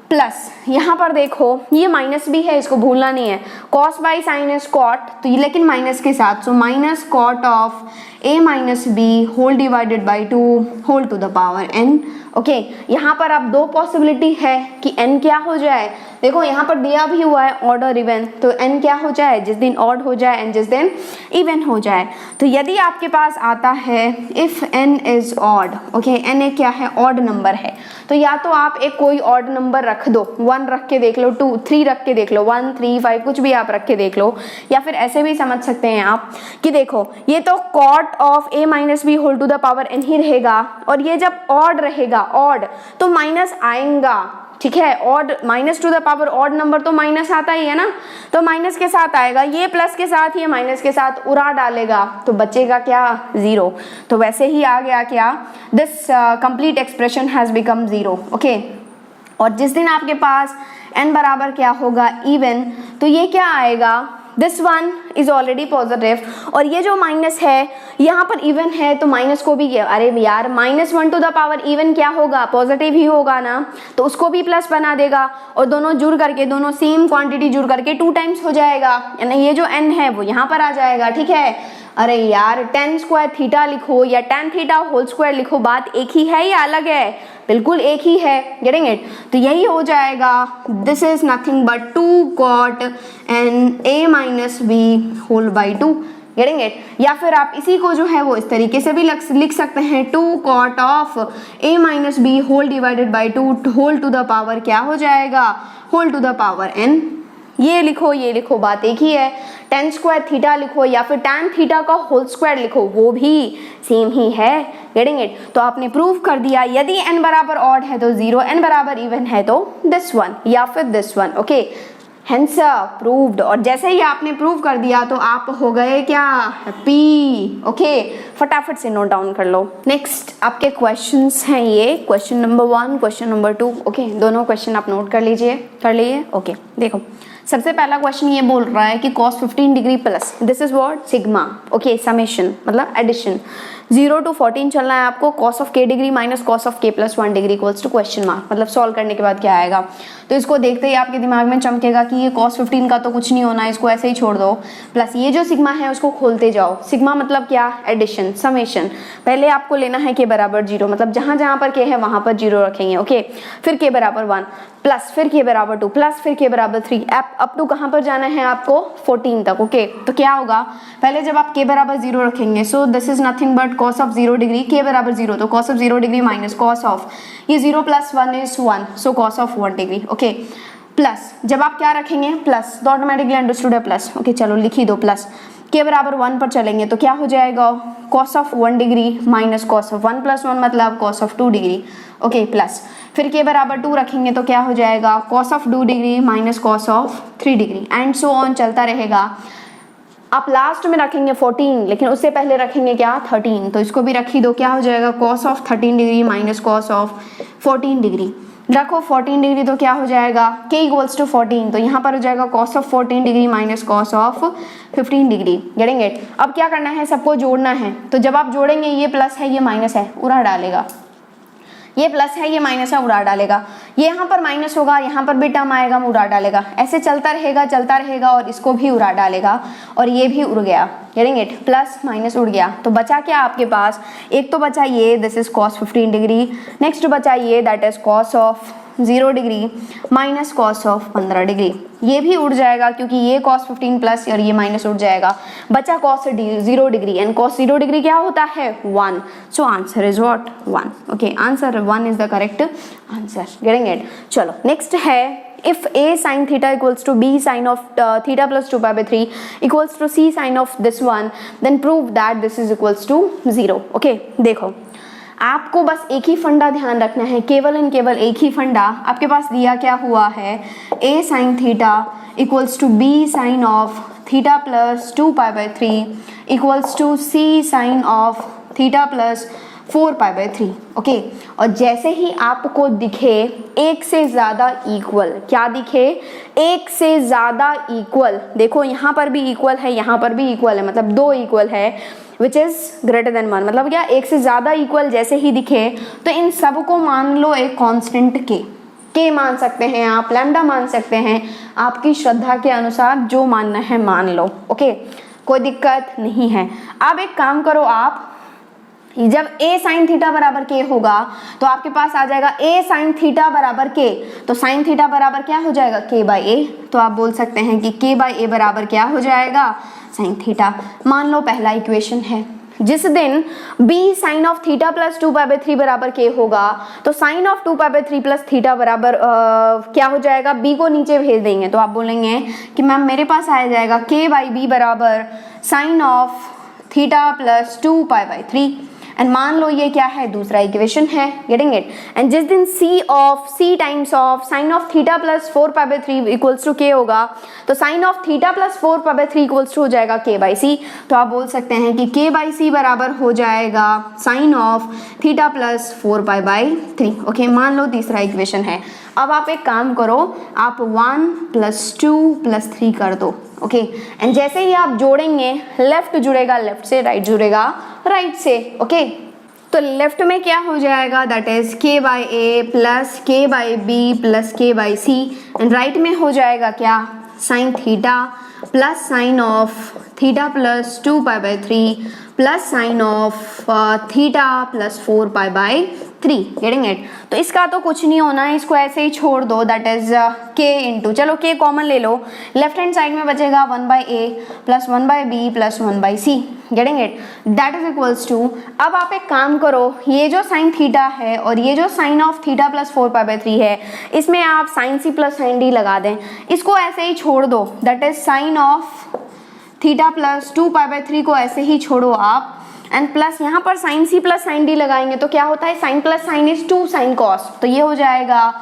A: plus यहाँ पर देखो ये माइनस भी है, इसको भूलना नहीं है, cos by sine is cot, तो ये लेकिन माइनस के साथ, so minus cot of a minus B whole divided by 2 whole to the power n। Okay, यहाँ पर अब दो पॉसिबिलिटी है कि n क्या हो जाए, देखो यहाँ पर दिया भी हुआ है ऑड और इवन, तो n क्या हो जाए, जिस दिन ऑड हो जाए एंड जिस दिन इवन हो जाए। तो यदि आपके पास आता है if n is odd, okay, n एक क्या है, ऑड नंबर है, तो या तो आप एक कोई ऑड नंबर रख दो, 1 रख के देख लो, 2 3 रख के देख लो, 1 3 5 कुछ भी आप रख के देख लो, या फिर ऐसे भी समझ सकते हैं आप कि देखो ये तो cot of a minus B whole to the power n ही रहेगा, और ये जब ऑड रहेगा, ऑड तो माइनस आएगा, ठीक है, odd minus two the power odd number तो माइनस आता ही है ना, तो माइनस के साथ आएगा, ये प्लस के साथ ये माइनस के साथ उड़ा डालेगा, तो बचेगा क्या, 0। तो वैसे ही आ गया क्या, this complete expression has become 0। Okay, और जिस दिन आपके पास n बराबर क्या होगा, इवन, तो ये क्या आएगा, this one is already positive, और ये जो माइनस है यहाँ पर इवन है, तो माइनस को भी, अरे यार -1 टू द पावर इवन क्या होगा, पॉजिटिव ही होगा ना, तो उसको भी प्लस बना देगा, और दोनों जुड़ करके, दोनों सेम क्वांटिटी जुड़ करके 2 टाइम्स हो जाएगा, यानी ये जो n है वो यहाँ पर आ जाएगा, ठीक है। अरे यार tan स्क्वायर थीटा लिखो या tan थीटा होल स्क्वायर लिखो, बात एक ही है या अलग है, बिल्कुल एक ही है, गेटिंग इट। तो यही हो जाएगा, this is nothing but 2 cot n a minus B whole by 2, getting it. या फिर आप इसी को जो है वो इस तरीके से भी लिख सकते हैं, 2 cot of a minus B whole divided by 2 whole to the power क्या हो जाएगा, whole to the power n। ये लिखो, बात एक ही है, tan स्क्वायर थीटा लिखो या फिर tan थीटा का होल स्क्वायर लिखो, वो भी सेम ही है, गेटिंग इट। तो आपने प्रूव कर दिया, यदि n बराबर ऑड है तो 0, n बराबर इवन है तो दिस वन या फिर this one, okay, hence proved. और जैसे ही आपने प्रूव कर दिया तो आप हो गए क्या, हैप्पी। ओके, फटाफट से नोट डाउन कर लो। नेक्स्ट आपके क्वेश्चंस हैं, ये question number 1, question number 2, okay, दोनों क्वेश्चन आप नोट कर लिए, ओके। देखो सबसे पहला क्वेश्चन ये बोल रहा है कि cos 15 degree plus, this is what, sigma, okay, summation मतलब एडिशन, 0 to 14 चलना है आपको, cos of k degree minus cos of k plus 1 degree equals to question mark, मतलब सॉल्व करने के बाद क्या आएगा। तो इसको देखते ही आपके दिमाग में चमकेगा कि ये cos 15 का तो कुछ नहीं होना है, इसको ऐसे ही छोड़ दो, प्लस ये जो सिग्मा है उसको खोलते जाओ। सिग्मा मतलब क्या, एडिशन, समेशन। पहले आपको लेना है k बराबर 0, मतलब जहां जहां पर k है वहां पर 0 रखेंगे, ओके। फिर k बराबर 1 प्लस, फिर k बराबर 2 प्लस, फिर k बराबर 3, अप टू कहां पर जाना है आपको, 14 तक, ओके। तो क्या होगा, पहले जब आप k बराबर 0 रखेंगे, सो this is nothing but cos of 0 degree, k बराबर 0 तो cos of 0 degree minus cos of, ये 0 plus 1 is 1, so cos of 1 degree, okay. Plus जब आप क्या रखेंगे, प्लस, तो ऑटोमेटिकली अंडरस्टूड है प्लस, ओके, चलो लिख ही दो प्लस। k बराबर 1 पर चलेंगे तो क्या हो जाएगा, cos of 1 degree minus cos of 1 plus 1 मतलब cos of 2 degree, okay, plus फिर k बराबर 2 रखेंगे तो क्या हो जाएगा, cos of 2 degree minus cos of 3 degree, and so on चलता रहेगा। आप लास्ट में रखेंगे 14, लेकिन उससे पहले रखेंगे क्या, 13, तो इसको भी रखी दो, क्या हो जाएगा, cos of 13 degree minus cos of 14 degree, रखो 14 डिग्री तो क्या हो जाएगा, k इक्वल्स टू 14, तो यहाँ पर हो जाएगा cos of 14 degree minus cos of 15 degree, getting it. अब क्या करना है, सबको जोड़ना है, तो जब आप जोड़ेंगे ये प्लस है ये माइनस है, उड़ा डालेगा, ये प्लस है ये माइनस है, उड़ा डालेगा, ये यहाँ पर माइनस होगा, यहाँ पर भी टर्म आएगा, उड़ा डालेगा, ऐसे चलता रहेगा और इसको भी उड़ा डालेगा, और ये भी उड़ गया, गेटिंग इट, प्लस माइनस उड़ गया, तो बचा क्या आपके पास, एक तो बचा ये, this is cos 15 degree, next बचा ये, that is cos of 0 degree minus cos of 15 degree, ये भी उड़ जाएगा क्योंकि ये cos 15 प्लस और ये माइनस उड़ जाएगा, बचा cos 0 degree, and cos 0 degree क्या होता है, 1, so answer is what, 1, okay, answer 1 is the correct answer, getting it. चलो नेक्स्ट है, if a sin theta equals to b sin of theta plus 2 pi by 3 equals to c sin of this one, then prove that this is equals to 0, okay. देखो आपको बस एक ही फंडा ध्यान रखना है, केवल एंड केवल एक ही फंडा। आपके पास दिया क्या हुआ है, a sin theta equals to b sin of theta plus 2 pi by 3 equals to c sin of theta plus 4 pi by 3, okay. और जैसे ही आपको दिखे एक से ज्यादा इक्वल, क्या दिखे, एक से ज्यादा इक्वल, देखो यहाँ पर भी इक्वल है, यहाँ पर भी इक्वल है, मतलब 2 इक्वल है, विच इज ग्रेटर देन 1, मतलब क्या, एक से ज्यादा इक्वल जैसे ही दिखे तो इन सब को मान लो एक कांस्टेंट के, के मान सकते हैं, आप लैम्डा मान सकते हैं, आपकी श्रद्धा के अनुसार जो मानना है मान लो। ओके, कोई दिक्कत नहीं है। अब एक काम करो, आप जब a साइन थीटा बराबर k होगा तो आपके पास आ जाएगा a साइन थीटा बराबर k, तो साइन थीटा बराबर क्या हो जाएगा, k बाई ए। तो आप बोल सकते हैं कि k बाई ए बराबर क्या हो जाएगा, साइन थीटा। मान लो पहला इक्वेशन है, जिस दिन b sine of theta plus 2π/3 बराबर k होगा तो साइन ऑफ 2π/3 प्लस थीटा बराबर क्या हो जाएगा, b को नीचे भेज देंगे। तो आप बोलेंगे कि मैम मेरे पास आ जाएगा k बाई बी बराबर sine of theta plus 2π/3। And मान लो ये क्या है, दूसरा इक्वेशन है, गेटिंग इट। एंड जिस दिन c times of sine of theta plus 4π/3 equals to k होगा तो sine of theta plus 4π/3 equals to हो जाएगा k बाई सी। तो आप बोल सकते हैं कि k बाई सी बराबर हो जाएगा sine of theta plus 4π/3। Okay, मान लो तीसरा इक्वेशन है। अब आप एक काम करो, आप 1 + 2 + 3 कर दो। ओके, एंड जैसे ही आप जोड़ेंगे, लेफ्ट जुड़ेगा लेफ्ट से, राइट जुड़ेगा राइट से। ओके, तो लेफ्ट में क्या हो जाएगा, that is k by a plus k by b plus k by c. And right में हो जाएगा क्या, sine theta plus sine of theta plus 2π/3 plus sine of theta plus 4π/3, getting it. तो इसका तो कुछ नहीं होना है, इसको ऐसे ही छोड़ दो, दैट इज k इंटू, चलो k कॉमन ले लो, लेफ्ट हैंड साइड में बचेगा 1/a plus 1/b plus 1/c, getting it, that is equals to. अब आप एक काम करो, ये जो साइन थीटा है और ये जो साइन ऑफ थीटा प्लस 4π/3 है, इसमें आप साइन सी प्लस साइन डी लगा दें, इसको ऐसे ही छोड़ दो, that is sine of theta plus 2π/3 को ऐसे ही छोड़ो आप, एंड प्लस यहाँ पर साइन सी प्लस साइन डी लगाएंगे तो क्या होता है, sine plus sine is 2 sine cos, तो ये हो जाएगा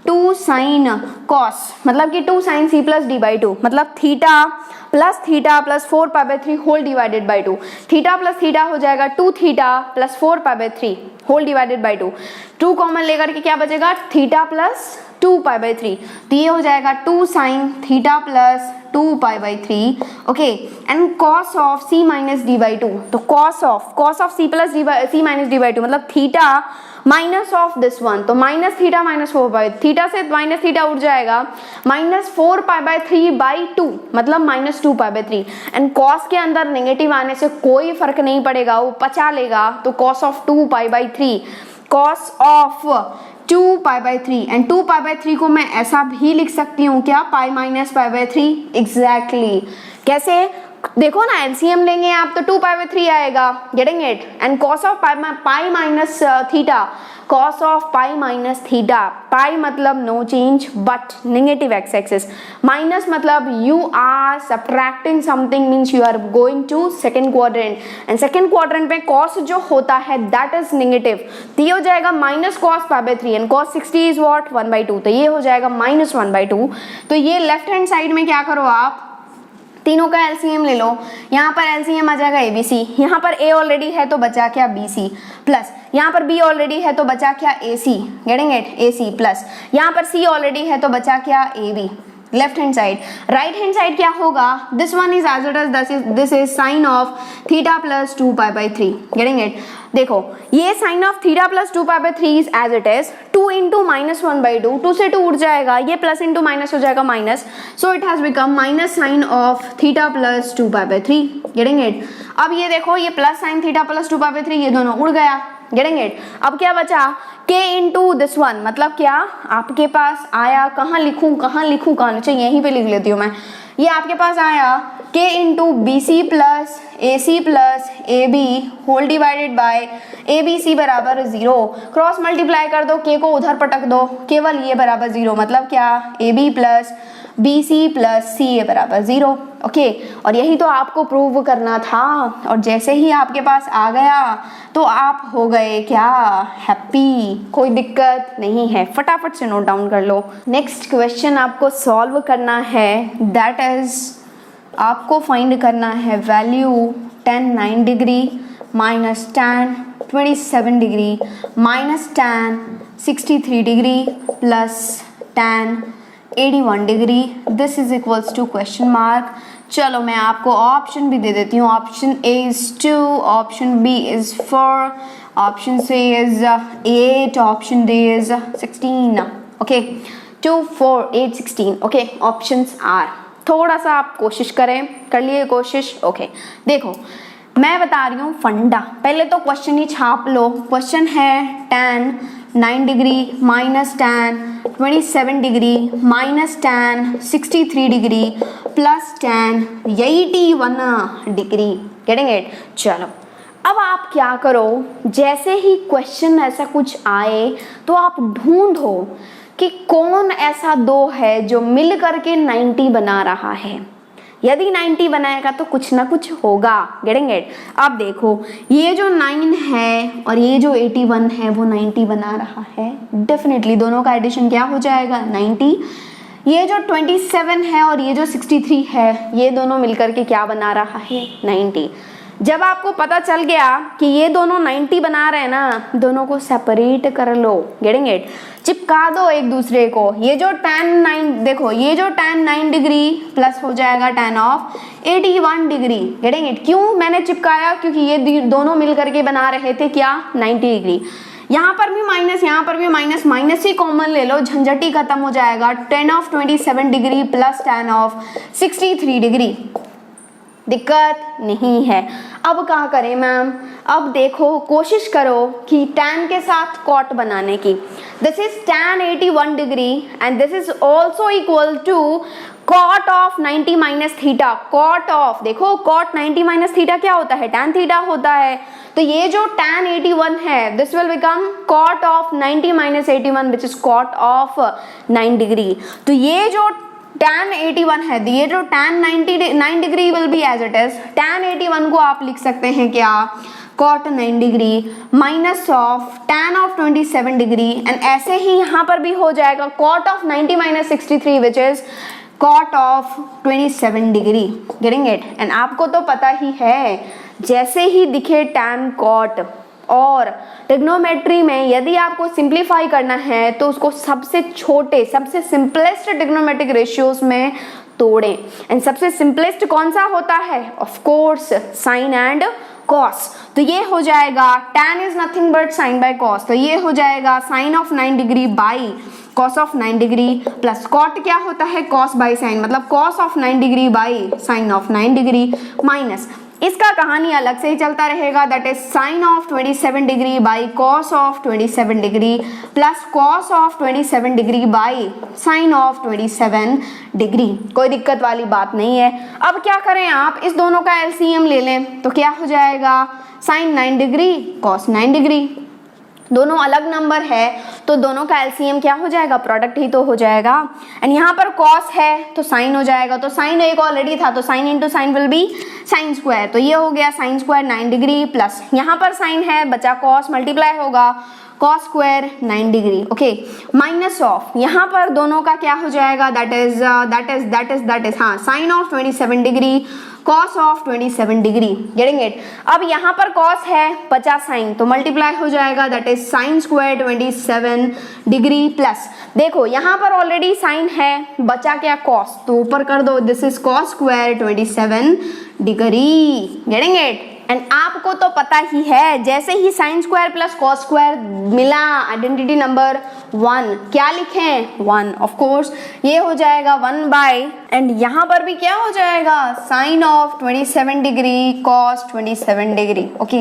A: 2 साइन कॉस, मतलब कि 2 sine C plus D by 2, मतलब theta plus 4π/3 whole divided by 2। Theta plus theta हो जाएगा 2 theta plus 4π/3 whole divided by 2। 2 common लेकर के क्या बचेगा, थीटा प्लस 2π/3, तो ये हो जाएगा 2 sine theta plus 2π/3। Okay, and cos of c minus D by 2, तो cos of c plus c minus D by 2 मतलब theta minus of this one, तो माइनस थीटा माइनस 4π, थीटा से माइनस थीटा उठ जाएगा, माइनस 4π/3/2 मतलब minus 2π/3। And cos के अंदर negative आने से कोई फर्क नहीं पड़ेगा, वो पचा लेगा, तो cos of 2π/3, cos of 2π/3, and 2π/3 को मैं ऐसा भी लिख सकती हूँ क्या, पाई माइनस π/3, एग्जैक्टली। कैसे, देखो ना, एलसीएम लेंगे आप तो 2π/3 आएगा, getting it. And cos of pi minus theta, cos of pi minus theta, pi मतलब no change but negative x axis, minus मतलब you are subtracting something, means you are going to second quadrant, and second quadrant में cos जो होता है that is negative, तो ये हो जाएगा minus cos π/3, and cos 60 is what 1/2, तो ये हो जाएगा माइनस 1/2। तो ये लेफ्ट हैंड साइड में क्या करो, आप तीनों का एलसीएम ले लो, यहाँ पर एलसीएम आ जाएगा ABC, यहाँ पर A ऑलरेडी है तो बचा क्या BC, प्लस यहाँ पर B ऑलरेडी है तो बचा क्या AC, getting it, AC plus यहाँ पर C ऑलरेडी है तो बचा क्या AB, left hand side. Right hand side क्या होगा, this one is as it is, this is sine of theta plus 2π/3, getting it. देखो ये sine of theta plus 2π/3 is as it is 2 into minus 1/2, 2 से 2 उठ जाएगा, ये plus into minus हो जाएगा minus, so it has become minus sine of theta plus 2π/3, getting it. अब ये देखो, ये प्लस साइन थीटा प्लस 2π/3 ये दोनों उड़ गया, गेटिंग इट। अब क्या बचा, k इंटू दिस वन, मतलब क्या आपके पास आया, कहाँ लिखूं कहाँ चाहिए, यहीं पे लिख लेती हूँ मैं, ये आपके पास आया k into BC plus AC plus AB whole divided by ABC बराबर 0, क्रॉस मल्टीप्लाई कर दो, k को उधर पटक दो, केवल ये बराबर 0, मतलब क्या AB plus BC plus CA बराबर 0। ओके, और यही तो आपको प्रूव करना था, और जैसे ही आपके पास आ गया तो आप हो गए क्या, हैप्पी, कोई दिक्कत नहीं है। फटाफट से नोट डाउन कर लो। नेक्स्ट क्वेश्चन आपको सॉल्व करना है, दैट इज आपको फाइंड करना है value tan 9 degree minus tan 27 degree minus tan 63 degree plus tan 81 degree, this is equals to question mark. चलो मैं आपको ऑप्शन भी दे देती हूँ, option A is 2, option B is 4, option C is 8, option D is 16। Okay 2 4 8 16 okay options are. थोड़ा सा आप कोशिश करें, कर लिए कोशिश। ओके देखो मैं बता रही हूँ फंडा, पहले तो क्वेश्चन ही छाप लो। क्वेश्चन है tan 9 degree minus tan 27 degree minus tan 63 degree plus tan 81 degree. Getting it? चलो अब आप क्या करो, जैसे ही क्वेश्चन ऐसा कुछ आए तो आप ढूंढो कि कौन ऐसा 2 है जो मिल करके 90 बना रहा है। यदि 90 बनाएगा तो कुछ ना कुछ होगा। Getting it? अब देखो ये जो 9 है और ये जो 81 है वो 90 बना रहा है। डेफिनेटली दोनों का एडिशन क्या हो जाएगा 90। ये जो 27 है और ये जो 63 है ये दोनों मिलकर के क्या बना रहा है 90। जब आपको पता चल गया कि ये दोनों 90 बना रहे हैं ना, दोनों को सेपरेट कर लो। Getting it? चिपका दो एक दूसरे को। ये जो tan 9 देखो, ये जो tan 9 डिग्री प्लस हो जाएगा tan of 81 degree. Getting it? क्यों मैंने चिपकाया? क्योंकि ये दोनों मिल करके बना रहे थे क्या 90 डिग्री। यहाँ पर भी माइनस, यहाँ पर भी माइनस, माइनस ही कॉमन ले लो, झंझट ही खत्म हो जाएगा। tan of 27 degree plus tan of 63 degree. दिक्कत नहीं है। अब क्या करें मैम? अब देखो कोशिश करो कि tan के साथ cot बनाने की। This is tan 81 degree and this is also equal to cot of 90 minus theta. cot of देखो cot 90 माइनस थीटा क्या होता है tan थीटा होता है। तो ये जो tan 81 है this will become cot of 90 minus 81 which is cot of 9 degree. तो ये जो tan 81 है, ये जो tan 9 degree will be as it is. tan 81 को आप लिख सकते हैं क्या cot 9 degree minus of tan of 27 degree and ऐसे ही यहाँ पर भी हो जाएगा cot of 90 minus 63 which is cot of 27 degree. Getting it? And आपको तो पता ही है जैसे ही दिखे tan cot और ट्रिग्नोमेट्री में यदि आपको सिंप्लीफाई करना है तो उसको सबसे छोटे सबसे सिंपलेस्ट ट्रिग्नोमेट्रिक रेशियोज में तोड़ें। एंड सबसे सिंपलेस्ट कौन सा होता है? Of course sine and cos. तो ये हो जाएगा tan is nothing but sine by cos. तो ये हो जाएगा sine of 9 degree by cos of 9 degree plus cot क्या होता है कॉस बाई साइन, मतलब cos of 9 degree by sine of 9 degree minus इसका कहानी अलग से ही चलता रहेगा। That is sine of 27 degree by cos of 27 degree plus cos of 27 degree by sine of 27 degree. कोई दिक्कत वाली बात नहीं है। अब क्या करें आप इस दोनों का एलसीएम ले लें तो क्या हो जाएगा साइन 9 डिग्री कॉस 9 डिग्री। दोनों अलग नंबर है तो दोनों का एलसीएम क्या हो जाएगा प्रोडक्ट ही तो हो जाएगा। एंड यहाँ पर कॉस है तो साइन हो जाएगा। तो साइन एक ऑलरेडी था तो sine into sine will be sine square. तो ये हो गया साइन स्क्वायर 9 डिग्री प्लस यहाँ पर साइन है बचा कॉस मल्टीप्लाई होगा cos square 9 degree. Okay minus of यहाँ पर दोनों का क्या हो जाएगा दैट इज हाँ sine of 27 degree cos of 27 degree. Getting it? अब यहाँ पर cos है बचा साइन तो मल्टीप्लाई हो जाएगा that is sine square 27 degree plus देखो यहाँ पर ऑलरेडी साइन है बचा क्या cos तो ऊपर कर दो this is cos square 27 degree. Getting it? And आपको तो पता ही है जैसे ही sine square plus cos square मिला आइडेंटिटी नंबर 1 क्या लिखें 1 ऑफ कोर्स ये हो जाएगा 1 बाय एंड यहाँ पर भी क्या हो जाएगा sine of 27 degree cos 27 degree. Okay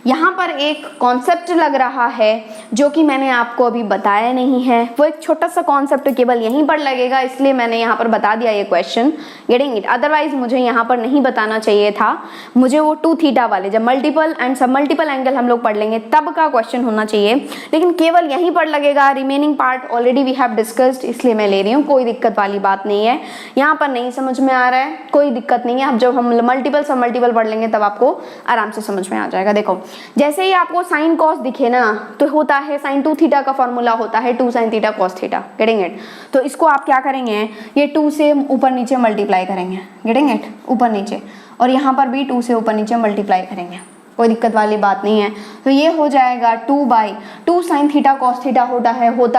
A: यहाँ पर एक कॉन्सेप्ट लग रहा है जो कि मैंने आपको अभी बताया नहीं है। वो एक छोटा सा कॉन्सेप्ट केवल यहीं पर लगेगा इसलिए मैंने यहाँ पर बता दिया ये क्वेश्चन। Getting it? अदरवाइज मुझे यहाँ पर नहीं बताना चाहिए था। मुझे वो 2 थीटा वाले जब मल्टीपल एंड सब मल्टीपल एंगल हम लोग पढ़ लेंगे तब का क्वेश्चन होना चाहिए लेकिन केवल यहीं पर लगेगा। Remaining part already we have discussed इसलिए मैं ले रही हूँ। कोई दिक्कत वाली बात नहीं है। यहाँ पर नहीं समझ में आ रहा है कोई दिक्कत नहीं है। अब जब हम मल्टीपल सब मल्टीपल पढ़ लेंगे तब आपको आराम से समझ में आ जाएगा। देखो जैसे ही आपको साइन कॉस दिखे ना तो होता है साइन 2 थीटा का फॉर्मूला होता है 2 sine theta cos theta. Getting it? तो इसको आप क्या करेंगे ये 2 से ऊपर नीचे मल्टीप्लाई करेंगे। Getting it? ऊपर नीचे और यहाँ पर भी 2 से ऊपर नीचे मल्टीप्लाई करेंगे। कोई दिक्कत वाली बात नहीं है। तो ये हो जाएगा 2/2 साइन थीटा कॉस थीटा होता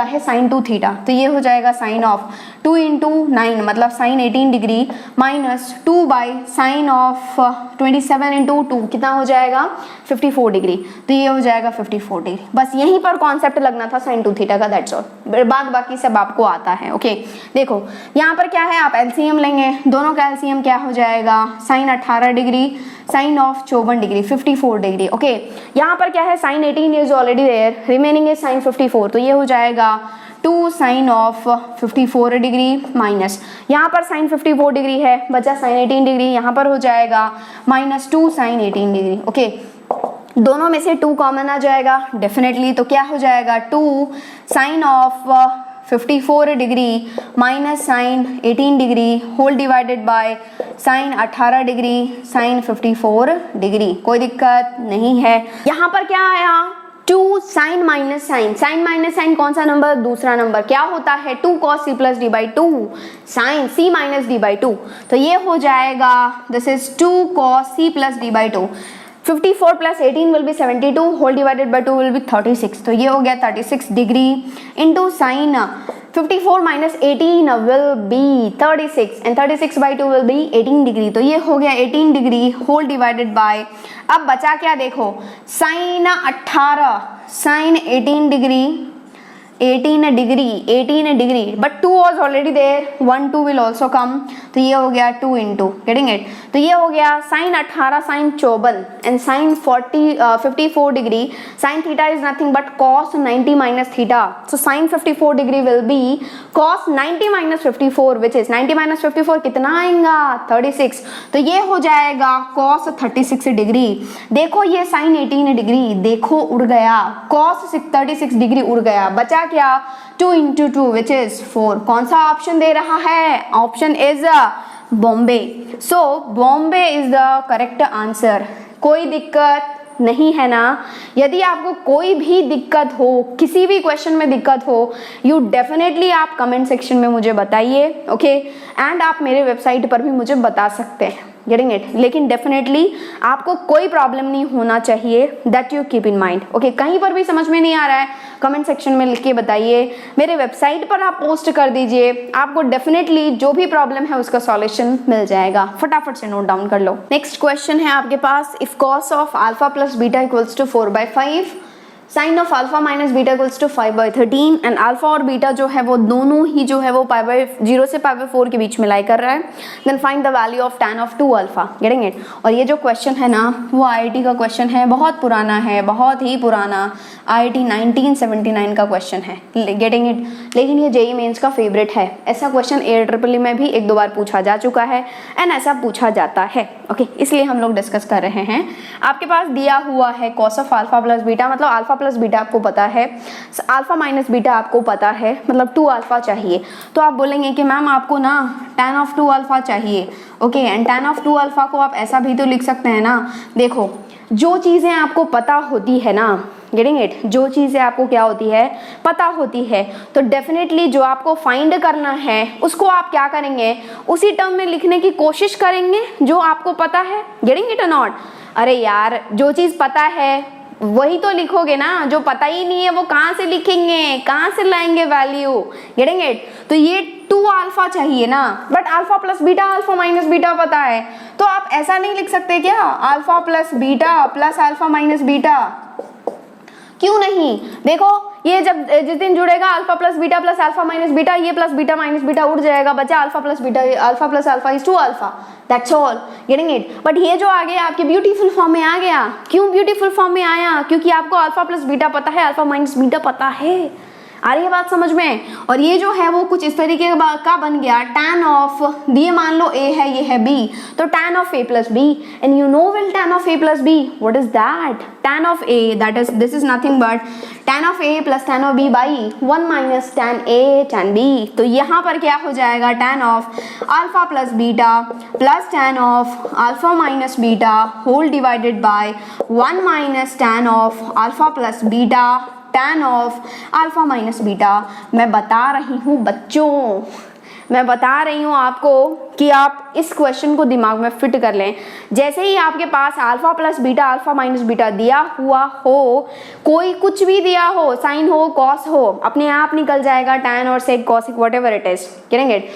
A: है साइन 2 थीटा, तो ये हो जाएगा साइन ऑफ 2 × 9 मतलब साइन 18 डिग्री माइनस 2/साइन ऑफ 27 × 2 कितना हो जाएगा 54 डिग्री, तो ये हो जाएगा 54 डिग्री। बस यहीं पर कॉन्सेप्ट लगना था साइन 2 थीटा का, दैट्स ऑल, बाद बाकी सब आपको आता है। ओके देखो यहाँ पर क्या है, आप एलसीएम लेंगे, दोनों का एलसीएम क्या हो जाएगा sine 18 degree sine of 54 degree 54 degree. Okay यहाँ पर क्या है sine 18 is already there, remaining is sine 54, तो ये हो जाएगा 2 साइन ऑफ 54 डिग्री माइनस यहाँ पर साइन 54 डिग्री है, बचा साइन 18 डिग्री, यहाँ पर हो जाएगा माइनस 2 साइन 18 डिग्री। ओके दोनों में से 2 कॉमन आ जाएगा डेफिनेटली, तो क्या हो जाएगा 2 sine of 54 degree minus sine 18 degree whole divided by sine 18 degree sine 54 degree. कोई दिक्कत नहीं है। यहाँ पर क्या आया 2 sine minus sine, sine minus sine कौन सा नंबर, दूसरा नंबर, क्या होता है 2 cos c plus D by 2 sine c minus D by 2, तो ये हो जाएगा this is 2 cos c plus D by 2, 54 plus 18 will be 72 whole divided by 2 will be 36, तो ये हो गया 36 degree into sine 54 minus 18 will be 36 and 36 by 2 will be 18 degree, तो ये हो गया 18 डिग्री होल डिवाइडेड बाय, अब बचा क्या देखो sine 18 sine 18 degree but 2 was already there, 1 2 will also come, तो ये हो गया 2 into getting it, तो ये हो गया sine 18 sine 54 and sine 54 degree sine theta is nothing but cos 90 minus theta, so sine 54 degree will be cos 90 minus 54 which is 90 minus 54 कितना आएगा 36, तो ये हो जाएगा cos 36 डिग्री। देखो ये साइन 18 डिग्री देखो उड़ गया, cos 36 डिग्री उड़ गया, बचा क्या 2 into 2 which is 4, कौन सा ऑप्शन दे रहा है, option is Bombay, so Bombay is the correct answer. कोई दिक्कत नहीं है ना, यदि आपको कोई भी दिक्कत हो, किसी भी क्वेश्चन में दिक्कत हो, यू डेफिनेटली आप कमेंट सेक्शन में मुझे बताइए। ओके एंड आप मेरे वेबसाइट पर भी मुझे बता सकते हैं, गेटिंग इट, लेकिन डेफिनेटली आपको कोई प्रॉब्लम नहीं होना चाहिए, that you keep in mind. Okay कहीं पर भी समझ में नहीं आ रहा है कमेंट सेक्शन में लिख के बताइए, मेरे वेबसाइट पर आप पोस्ट कर दीजिए, आपको डेफिनेटली जो भी प्रॉब्लम है उसका सॉल्यूशन मिल जाएगा। फटाफट से नोट डाउन कर लो। नेक्स्ट क्वेश्चन है आपके पास, if cos of alpha plus beta equals to 4/5, sine of alpha minus beta equals to 5/13 and alpha और बीटा जो है वो दोनों ही जो है वो 0 से 4 के बीच में लाई कर रहा है, then find the value of tan of 2 alpha, getting it. और ये जो क्वेश्चन है ना वो IIT का क्वेश्चन है, बहुत पुराना है, बहुत ही पुराना, IIT 1979 का क्वेश्चन है, गेटिंग इट, लेकिन ये JEE मेंस का फेवरेट है। ऐसा क्वेश्चन AIEEE में भी 1-2 बार पूछा जा चुका है एंड ऐसा पूछा जाता है। ओके इसलिए हम लोग डिस्कस कर रहे हैं। आपके पास दिया हुआ है cos of alpha plus beta, मतलब अल्फा प्लस बीटा आपको पता है, अल्फा माइनस बीटा आपको पता है, मतलब 2 अल्फा चाहिए, तो आप बोलेंगे कि मैम आपको ना tan ऑफ 2 अल्फा चाहिए। Okay and tan of 2 alpha को आप ऐसा भी तो लिख सकते हैं ना, देखो जो चीज़ें आपको पता होती है ना, गेटिंग इट, जो चीज़ें आपको क्या होती है पता होती है, तो डेफिनेटली जो आपको फाइंड करना है उसको आप क्या करेंगे उसी टर्म में लिखने की कोशिश करेंगे जो आपको पता है, गेटिंग इट और नॉट। अरे यार जो चीज़ पता है वही तो लिखोगे ना, जो पता ही नहीं है वो कहाँ से लिखेंगे, कहाँ से लाएंगे वैल्यू, गेटिंग इट। तो ये 2 अल्फा चाहिए ना, but alpha plus beta alpha minus beta पता है, तो आप ऐसा नहीं लिख सकते क्या alpha plus beta plus alpha minus beta, क्यों नहीं। देखो ये जब जिस दिन जुड़ेगा alpha plus beta plus alpha minus beta, ये प्लस बीटा माइनस बीटा उड़ जाएगा, बचा alpha plus beta, alpha plus alpha is 2 alpha, that's all, getting it. But ये जो आ गया आपके ब्यूटीफुल फॉर्म में आ गया, क्यों ब्यूटीफुल फॉर्म में आया, क्योंकि आपको अल्फा प्लस बीटा पता है, अल्फा माइनस बीटा पता है। आ रही है बात समझ में। और ये जो है वो कुछ इस तरीके का बन गया, tan ऑफ, ये मान लो a है ये है b, तो tan of a plus b and you know will tan of a plus b, what is that, tan of a that is this is nothing but tan of a plus tan of b by 1 minus tan a tan b। तो यहाँ पर क्या हो जाएगा tan of alpha plus beta plus tan of alpha minus beta whole divided by 1 minus tan of alpha plus beta tan of alpha minus beta. मैं बता रही हूँ बच्चों, मैं बता रही हूँ आपको कि आप इस क्वेश्चन को दिमाग में फिट कर लें। जैसे ही आपके पास alpha plus beta, alpha minus beta दिया हुआ हो, कोई कुछ भी दिया हो, साइन हो, कॉस हो, अपने आप निकल जाएगा टैन और sec, cosec, whatever it is, getting it.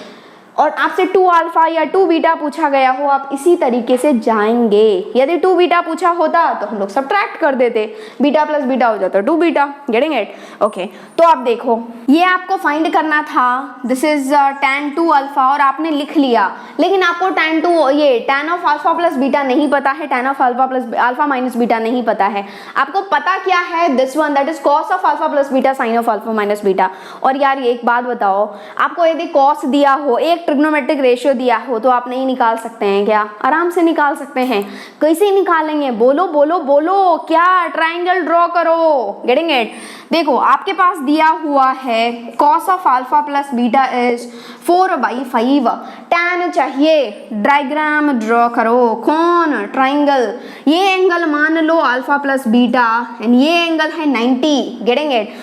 A: और आपसे 2 अल्फा या 2 बीटा पूछा गया हो, आप इसी तरीके से जाएंगे। यदि 2 बीटा पूछा होता तो हम लोग सब्ट्रैक्ट कर देते, बीटा प्लस बीटा हो जाता 2 बीटा, गेटिंग इट। ओके, तो आप देखो ये आपको फाइंड करना था, दिस इज tan 2 अल्फा, और आपने लिख लिया, लेकिन आपको tan of alpha plus beta नहीं पता है, tan of alpha plus alpha minus beta नहीं पता है। आपको पता क्या है, this one, that is cos of alpha plus beta sine of alpha minus beta. और यार ये एक बात बताओ, आपको यदि कॉस दिया हो, एक ट्रिग्नोमेट्रिक रेशियो दिया हो, तो आप नहीं निकाल सकते हैं क्या? आराम से निकाल सकते हैं। कैसे निकालेंगे? बोलो बोलो बोलो, क्या? ट्राइंगल ड्रॉ करो, गेटिंग इट। देखो आपके पास दिया हुआ है cos of alpha plus beta is 4/5, tan चाहिए, डायग्राम ड्रॉ करो। कौन? ट्राइंगल। ये एंगल मान लो अल्फा प्लस बीटा एंड ये एंगल है 90, गेटिंग इट।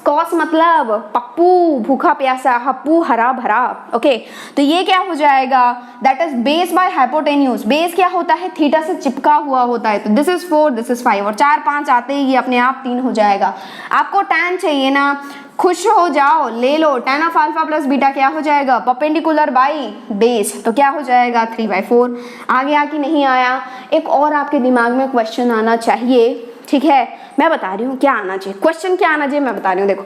A: कॉस मतलब पप्पू, भूखा प्यासा, हप्पू हरा भरा। ओके, तो ये क्या हो जाएगा, that is base by hypotenuse. Base क्या होता है? थीटा से चिपका हुआ होता है। तो दिस इज 4, दिस इज 5, और 4 5 आते ही ये अपने आप 3 हो जाएगा। आपको tan चाहिए ना, खुश हो जाओ, ले लो। tan of alpha plus beta क्या हो जाएगा? परपेंडिकुलर बाई बेस, तो क्या हो जाएगा? 3/4। आ गया कि नहीं आया? एक और आपके दिमाग में क्वेश्चन आना चाहिए, ठीक है? मैं बता रही हूँ क्या आना चाहिए, क्वेश्चन क्या आना चाहिए, मैं बता रही हूँ। देखो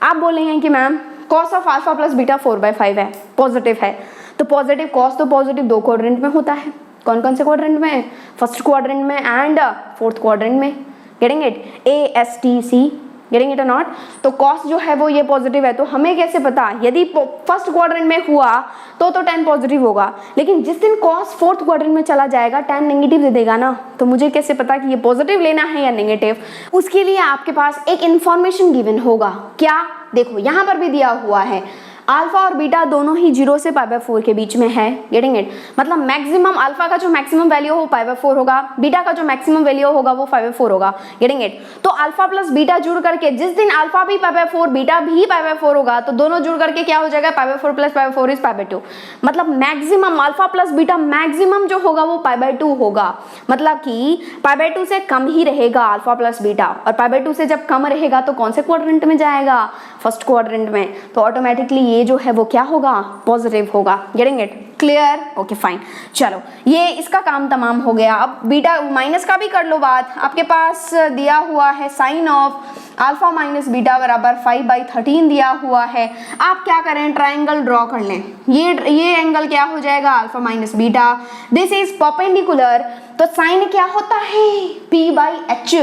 A: आप बोले हैं कि ma'am cos of alpha plus beta 4/5 है, पॉजिटिव है, तो पॉजिटिव कॉस तो पॉजिटिव 2 क्वाड्रेंट में होता है। कौन कौन से क्वाड्रेंट में? फर्स्ट क्वाड्रेंट में एंड फोर्थ क्वाड्रेंट में, getting it. ASTC, getting it और नॉट। तो कॉस जो है वो ये पॉजिटिव है, तो हमें कैसे पता? यदि फर्स्ट क्वाड्रेंट में हुआ तो tan पॉजिटिव होगा, लेकिन जिस दिन कॉस फोर्थ क्वाड्रेंट में चला जाएगा tan नेगेटिव दे देगा ना। तो मुझे कैसे पता कि ये पॉजिटिव लेना है या नेगेटिव? उसके लिए आपके पास एक इंफॉर्मेशन गिवन होगा। क्या? देखो यहाँ पर भी दिया हुआ है अल्फा और बीटा दोनों ही 0 से π/4 के बीच में है, गेटिंग इट। मतलब मैक्सिमम अल्फा का जो मैक्सिमम वैल्यू हो π/4 होगा, बीटा का जो मैक्सिमम वैल्यू होगा वो 5/4 होगा, गेटिंग इट। तो अल्फा प्लस बीटा जुड़ करके जिस दिन अल्फा भी π/4 बीटा भी π/4 होगा, तो दोनों जुड़ करके क्या हो जाएगा? π/4 प्लस π/4 इज π/2। मतलब maximum alpha plus beta maximum जो होगा वो π/2 होगा। मतलब कि π/2 से कम ही रहेगा अल्फा प्लस बीटा, और π/2 से जब कम रहेगा तो कौन से क्वाड्रेंट में जाएगा? फर्स्ट क्वाड्रेंट में। तो ऑटोमेटिकली ये जो है वो क्या होगा? पॉजिटिव होगा, getting it. Clear? Okay fine. चलो ये इसका काम तमाम हो गया। अब बीटा माइनस का भी कर लो बात। आपके पास दिया हुआ है sine of alpha minus beta बराबर 5/13 दिया हुआ है। आप क्या करें? ट्राइंगल ड्रॉ कर लें। ये एंगल क्या हो जाएगा? Alpha minus beta. This is perpendicular, तो साइन क्या होता है? P/H,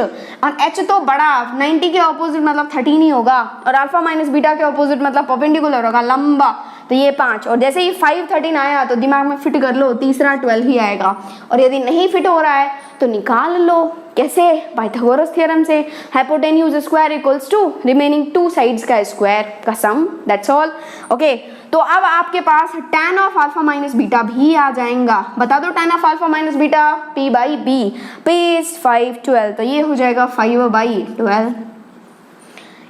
A: और H तो बड़ा 90 के ऑपोजिट मतलब 13 ही होगा, और अल्फा माइनस बीटा के ऑपोजिट मतलब परपेंडिकुलर होगा, लंबा, तो ये 5। और जैसे ही 5 13 आया तो दिमाग में फिट कर लो, तीसरा 12 ही आएगा। और यदि नहीं फिट हो रहा है तो निकाल लो। कैसे? पाइथागोरस थ्योरम से। Hypotenuse square equals to remaining 2 sides का स्क्वायर का सम, दैट्स ऑल। ओके, तो अब आपके पास tan of alpha minus beta भी आ जाएगा। बता दो tan of alpha minus beta, P/B, P is 5 12, तो ये हो जाएगा 5/12।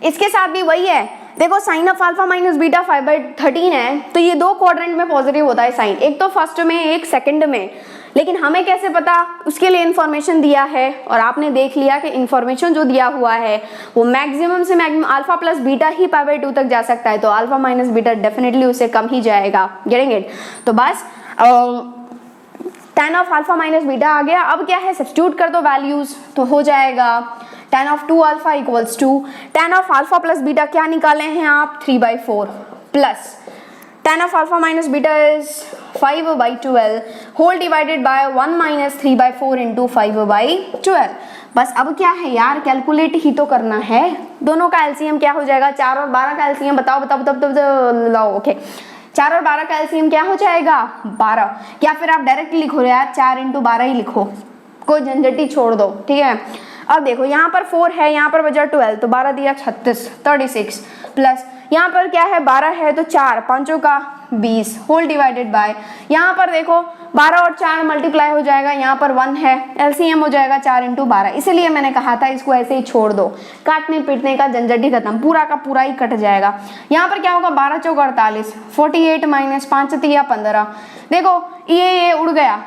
A: इसके साथ भी वही है। देखो sine of alpha minus beta 5/13 है, तो ये 2 क्वाड्रेंट में पॉजिटिव होता है साइन, एक तो फर्स्ट में एक सेकंड में। लेकिन हमें कैसे पता? उसके लिए इंफॉर्मेशन दिया है, और आपने देख लिया कि इंफॉर्मेशन जो दिया हुआ है वो मैक्सिमम से मैक्सिमम अल्फा प्लस बीटा ही π/2 तक जा सकता है, तो अल्फा माइनस बीटा डेफिनेटली उससे कम ही जाएगा, गेटिंग इट। तो बस tan of alpha minus beta आ गया। अब क्या है? सब्स्टिट्यूट कर दो वैल्यूज, तो हो जाएगा tan of 2 alpha equals to tan of alpha plus beta क्या निकाले हैं आप? 3/4 plus tan of alpha minus beta is 5/12 whole divided by 1 minus 3/4 into 5/12। बस अब क्या है यार? कैलकुलेट ही तो करना है। दोनों का एलसीएम क्या हो जाएगा? 4 और 12 का एलसीएम बताओ बताओ बताओ लाओ। ओके, 4 और 12 का एलसीएम क्या हो जाएगा? 12। या फिर आप डायरेक्ट लिखो यार, 4 × 12 ही लिखो, कोई झंझटी छोड़ दो, ठीक है। अब देखो यहाँ पर 4 है, यहाँ पर बचा 12, तो 12 दिया 36 प्लस यहाँ पर क्या है? 12 है, तो 4 5 का 20 होल डिवाइडेड बाय, यहाँ पर देखो 12 और 4 मल्टीप्लाई हो जाएगा, यहाँ पर 1 है, एलसीएम हो जाएगा 4 इंटू 12, इसीलिए मैंने कहा था इसको ऐसे ही छोड़ दो, काटने पीटने का झंझट ही खत्म, पूरा का पूरा ही कट जाएगा। यहाँ पर क्या होगा 12 चौक 48, 48 माइनस 5 तिया 15, देखो ये उड़ गया,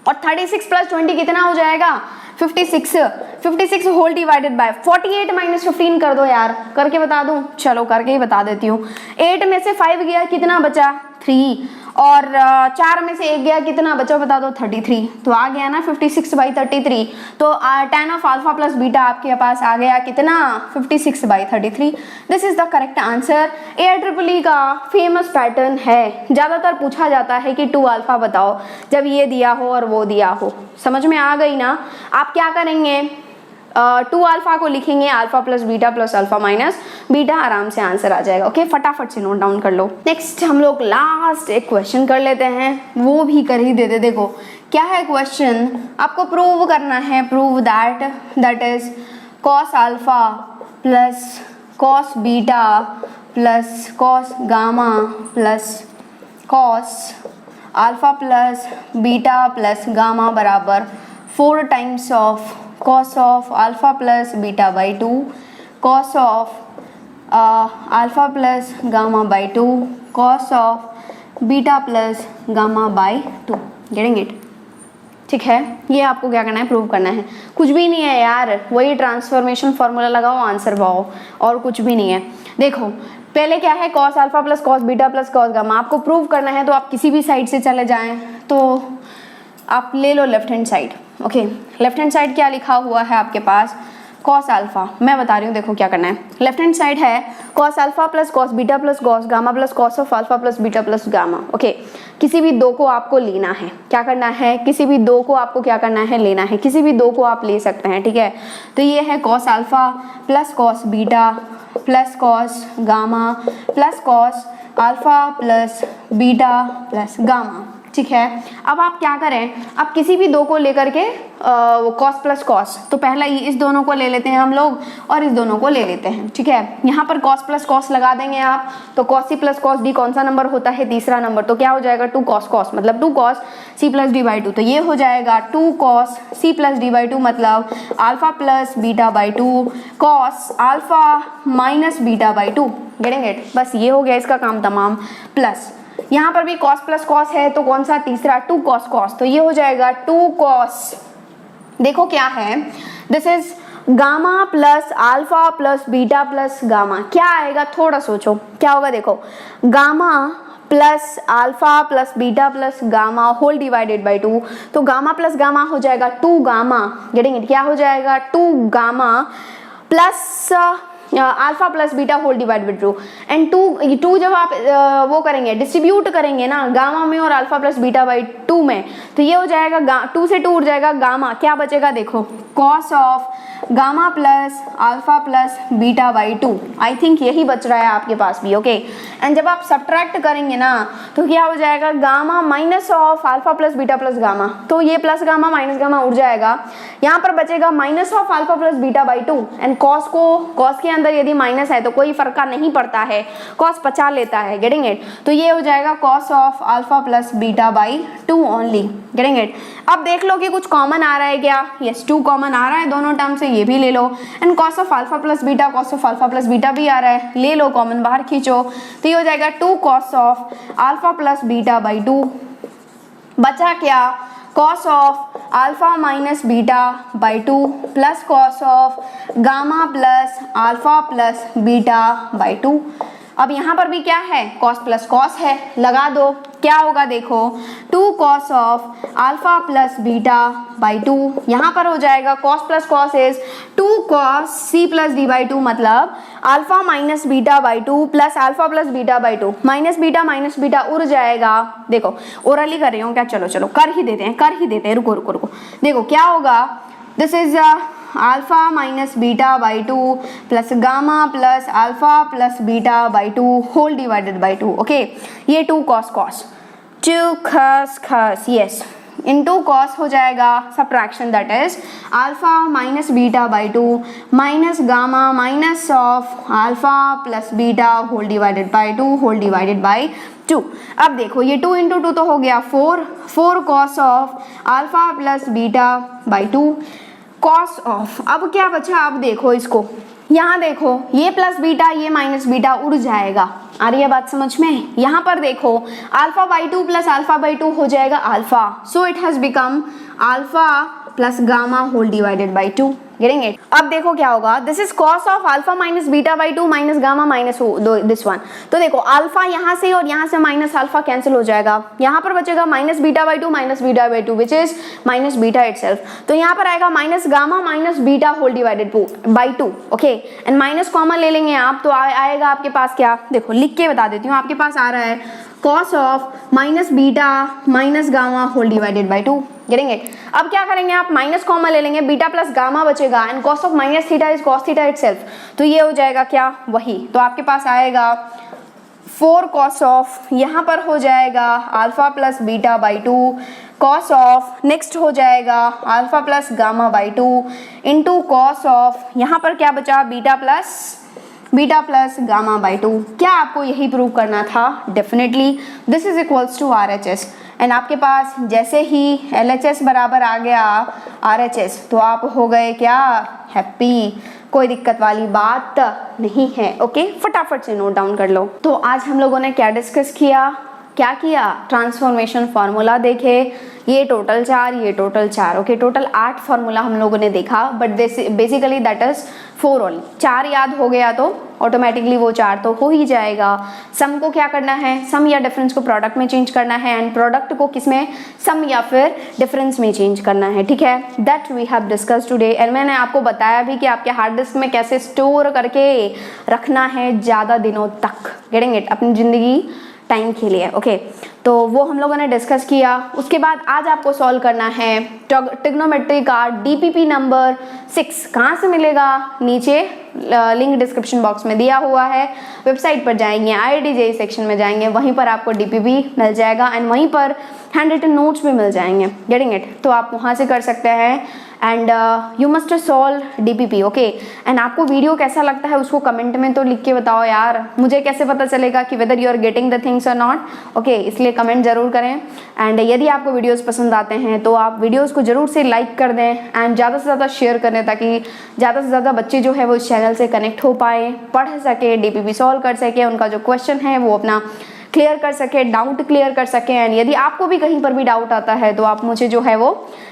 A: और 36 प्लस 20 कितना हो जाएगा 56, 56 होल डिवाइडेड बाय 48 माइनस 15 कर दो यार, करके बता दूं, चलो करके ही बता देती हूँ। 8 में से 5 गया कितना बचा 3, और 4 में से 1 गया कितना बचा बता दो 33, तो आ गया ना 56/33, तो tan of alpha plus beta आपके पास आ गया कितना 56/33। This is the correct answer. AIEEE का फेमस पैटर्न है, ज्यादातर पूछा जाता है कि 2 अल्फा बताओ जब ये दिया हो और वो दिया हो। समझ में आ गई ना? आप क्या करेंगे 2 अल्फा को लिखेंगे alpha plus beta plus alpha minus beta, आराम से आंसर आ जाएगा। ओके फटाफट से नोट डाउन कर लो। नेक्स्ट हम लोग लास्ट एक क्वेश्चन कर लेते हैं, वो भी कर ही देते। देखो क्या है क्वेश्चन, आपको प्रूव करना है, prove that is cos alpha plus cos beta plus cos gamma plus cos alpha plus beta plus gamma बराबर 4 times of cos of alpha plus beta by 2 cos of alpha plus gamma by 2 cos of beta plus gamma by 2। Getting it? ठीक है, ये आपको क्या करना है, prove करना है। कुछ भी नहीं है यार, वही ट्रांसफॉर्मेशन फॉर्मूला लगाओ, आंसर पाओ, और कुछ भी नहीं है। देखो पहले क्या है cos alpha plus cos beta plus cos gamma, आपको प्रूव करना है तो आप किसी भी साइड से चले जाएं, तो आप ले लो left hand side. Okay left hand side क्या लिखा हुआ है आपके पास, कॉस अल्फा, मैं बता रही हूँ देखो क्या करना है। लेफ्ट हैंड साइड है cos alpha plus cos beta plus cos gamma plus cos of alpha plus beta plus gamma. Okay किसी भी दो को आपको लेना है, क्या करना है, किसी भी दो को आपको क्या करना है, लेना है, किसी भी दो को आप ले सकते हैं। ठीक है, तो ये है cos alpha plus cos beta plus cos gamma plus cos alpha plus beta plus gamma. ठीक है, अब आप क्या करें, आप किसी भी दो को लेकर के कॉस प्लस कॉस, तो पहला इस दोनों को ले लेते हैं हम लोग और इस दोनों को ले लेते हैं। ठीक है, यहाँ पर कॉस प्लस कॉस लगा देंगे आप, तो cos C plus cos D कौन सा नंबर होता है, तीसरा नंबर, तो क्या हो जाएगा 2 कॉस कॉस मतलब 2 cos C plus D by 2, तो ये हो जाएगा 2 cos C plus D by 2 मतलब alpha plus beta by 2 cos alpha minus beta by 2। Getting it? बस ये हो गया इसका काम तमाम। प्लस यहाँ पर भी cos प्लस कॉस है, तो कौन सा तीसरा 2 cos cos, तो ये हो जाएगा 2 cos, देखो क्या है, this is gamma plus alpha plus beta plus gamma, क्या आएगा थोड़ा सोचो क्या होगा। देखो gamma plus alpha plus beta plus gamma whole divided by 2, तो गामा प्लस गामा हो जाएगा 2 गामा। Getting it? क्या हो जाएगा 2 gamma plus alpha plus beta whole divide by 2, and 2 जब आप वो करेंगे डिस्ट्रीब्यूट करेंगे ना गामा में और अल्फा प्लस बीटा बाई 2 में, तो ये हो जाएगा 2 से 2 उड़ जाएगा गामा, क्या बचेगा देखो cos of gamma plus alpha plus beta by 2। I think यही बच रहा है आपके पास भी। ओके एंड जब आप सब्ट्रैक्ट करेंगे ना तो क्या हो जाएगा gamma minus of alpha plus beta plus gamma, तो ये प्लस गामा माइनस गामा उड़ जाएगा, यहाँ पर बचेगा minus of alpha plus beta by 2, and cos के अंदर यदि माइनस है तो कोई फर्क का नहीं पड़ता है, कॉस बचा लेता है। Getting it? तो ये हो जाएगा cos of alpha plus beta by 2 only. Getting it? अब देख लो कि कुछ कॉमन आ रहा है क्या, यस 2 कॉमन आ रहा है दोनों टर्म से, ये भी ले लो, and cos of alpha plus beta cos of alpha plus beta भी आ रहा है, ले लो कॉमन बाहर खींचो, तो ये हो जाएगा 2 cos of alpha plus beta by 2, बचा क्या cos of alpha minus beta by 2 plus cos of gamma plus alpha plus beta by 2। अब यहाँ पर भी क्या है cos प्लस cos है, लगा दो, क्या होगा देखो 2 cos of alpha plus beta by 2, यहाँ पर हो जाएगा cos plus cos is 2 cos c plus D by 2 मतलब alpha minus beta by 2 plus alpha plus beta by 2, minus beta उड़ जाएगा। देखो ओरली कर रही हूँ क्या, चलो कर ही देते हैं, रुको देखो क्या होगा, this is alpha minus beta by 2 plus gamma plus alpha plus beta by 2 whole divided by 2। Okay ये 2 cos 2 cos yes into cos हो जाएगा subtraction, that is alpha minus beta by 2 minus gamma minus of alpha plus beta whole divided by 2 whole divided by 2। अब देखो ये 2 into 2 तो हो गया 4 cos of alpha plus beta by 2 cos of. अब क्या बचा, अब देखो इसको, यहाँ देखो ये प्लस बीटा ये माइनस बीटा उड़ जाएगा। आ रही है बात समझ में? यहाँ पर देखो alpha by 2 plus alpha by 2 हो जाएगा alpha, so it has become alpha plus gamma whole divided by 2। Getting it? अब देखो क्या होगा, this is cos of alpha minus beta by 2 minus gamma minus this one. तो देखो alpha यहाँ से और यहाँ से माइनस अल्फा कैंसिल हो जाएगा, यहाँ पर बचेगा minus beta by 2 minus beta by 2 which is minus beta itself. तो यहाँ पर आएगा minus gamma minus beta whole divided by 2। Okay, and minus common ले लेंगे आप तो आएगा आपके पास क्या, देखो लिख के बता देती हूँ, आपके पास आ रहा है cos of minus beta minus gamma whole divided by 2। Getting it? अब क्या करेंगे आप, माइनस कॉमन ले लेंगे, बीटा प्लस गामा बचेगा and cos of minus theta is cos theta itself, तो ये हो जाएगा क्या, वही। तो आपके पास आएगा 4 cos ऑफ, यहाँ पर हो जाएगा alpha plus beta by 2 cos of, next हो जाएगा alpha plus gamma by 2 into cos of, यहाँ पर क्या बचा, बीटा प्लस गामा बाई 2। क्या आपको यही प्रूव करना था? Definitely this is equals to RHS and आपके पास जैसे ही LHS बराबर आ गया RHS तो आप हो गए क्या, हैप्पी, कोई दिक्कत वाली बात नहीं है। ओके, फटाफट से नोट डाउन कर लो। तो आज हम लोगों ने क्या डिस्कस किया, क्या किया, ट्रांसफॉर्मेशन फार्मूला देखे, ये टोटल 4 ये टोटल 4। ओके, टोटल 8 फार्मूला हम लोगों ने देखा, but basically that is 4 only. 4 याद हो गया तो ऑटोमेटिकली वो 4 तो हो ही जाएगा। सम को क्या करना है, सम या डिफरेंस को प्रोडक्ट में चेंज करना है एंड प्रोडक्ट को किसमें, सम या फिर डिफरेंस में चेंज करना है। ठीक है, that we have discuss today and मैंने आपको बताया भी कि आपके हार्ड डिस्क में कैसे स्टोर करके रखना है ज़्यादा दिनों तक। Getting it? अपनी ज़िंदगी टाइम के लिए। ओके, तो वो हम लोगों ने डिस्कस किया। उसके बाद आज आपको सॉल्व करना है ट्रिग्नोमेट्री का DPP नंबर 6। कहाँ से मिलेगा, नीचे लिंक डिस्क्रिप्शन बॉक्स में दिया हुआ है, वेबसाइट पर जाएंगे, IIT सेक्शन में जाएंगे, वहीं पर आपको DPP मिल जाएगा एंड वहीं पर हैंड रिटन नोट्स भी मिल जाएंगे। Getting it? तो आप वहाँ से कर सकते हैं and you must solve DPP। Okay, and आपको वीडियो कैसा लगता है उसको कमेंट में तो लिख के बताओ यार, मुझे कैसे पता चलेगा कि whether you are getting the things or not. Okay, इसलिए कमेंट जरूर करें एंड यदि आपको वीडियोस पसंद आते हैं तो आप वीडियोस को जरूर से लाइक कर दें एंड ज़्यादा से ज़्यादा शेयर करें ताकि ज़्यादा से ज़्यादा बच्चे जो है वो इस चैनल से कनेक्ट हो पाए, पढ़ सके, DPP सॉल्व कर सके, उनका जो क्वेश्चन है वो अपना क्लियर कर सके, डाउट क्लियर कर सके। एंड यदि आपको भी कहीं पर भी डाउट आता है तो आप मुझे जो है वो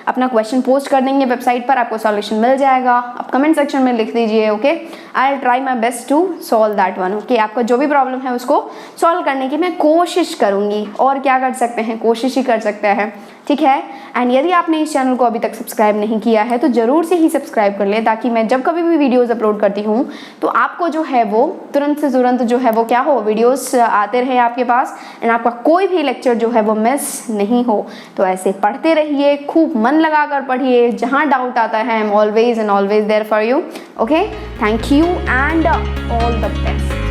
A: अपना क्वेश्चन पोस्ट कर देंगे वेबसाइट पर, आपको सॉल्यूशन मिल जाएगा। आप कमेंट सेक्शन में लिख दीजिए। Okay, I will try my best to solve that one. Okay, आपका जो भी प्रॉब्लम है उसको सॉल्व करने की मैं कोशिश करूंगी। और क्या कर सकते हैं, कोशिश ही कर सकते हैं। ठीक है, एंड यदि आपने इस चैनल को अभी तक सब्सक्राइब नहीं किया है तो जरूर से ही सब्सक्राइब कर ले ताकि मैं जब कभी भी वीडियोस अपलोड करती हूँ तो आपको जो है वो तुरंत से तुरंत जो है वो क्या हो, वीडियोस आते रहे आपके पास एंड आपका कोई भी लेक्चर जो है वो मिस नहीं हो। तो ऐसे पढ़ते रहिए, खूब मन लगाकर पढ़िए, जहाँ डाउट आता है I am always and always there for you. Okay, thank you and all the best.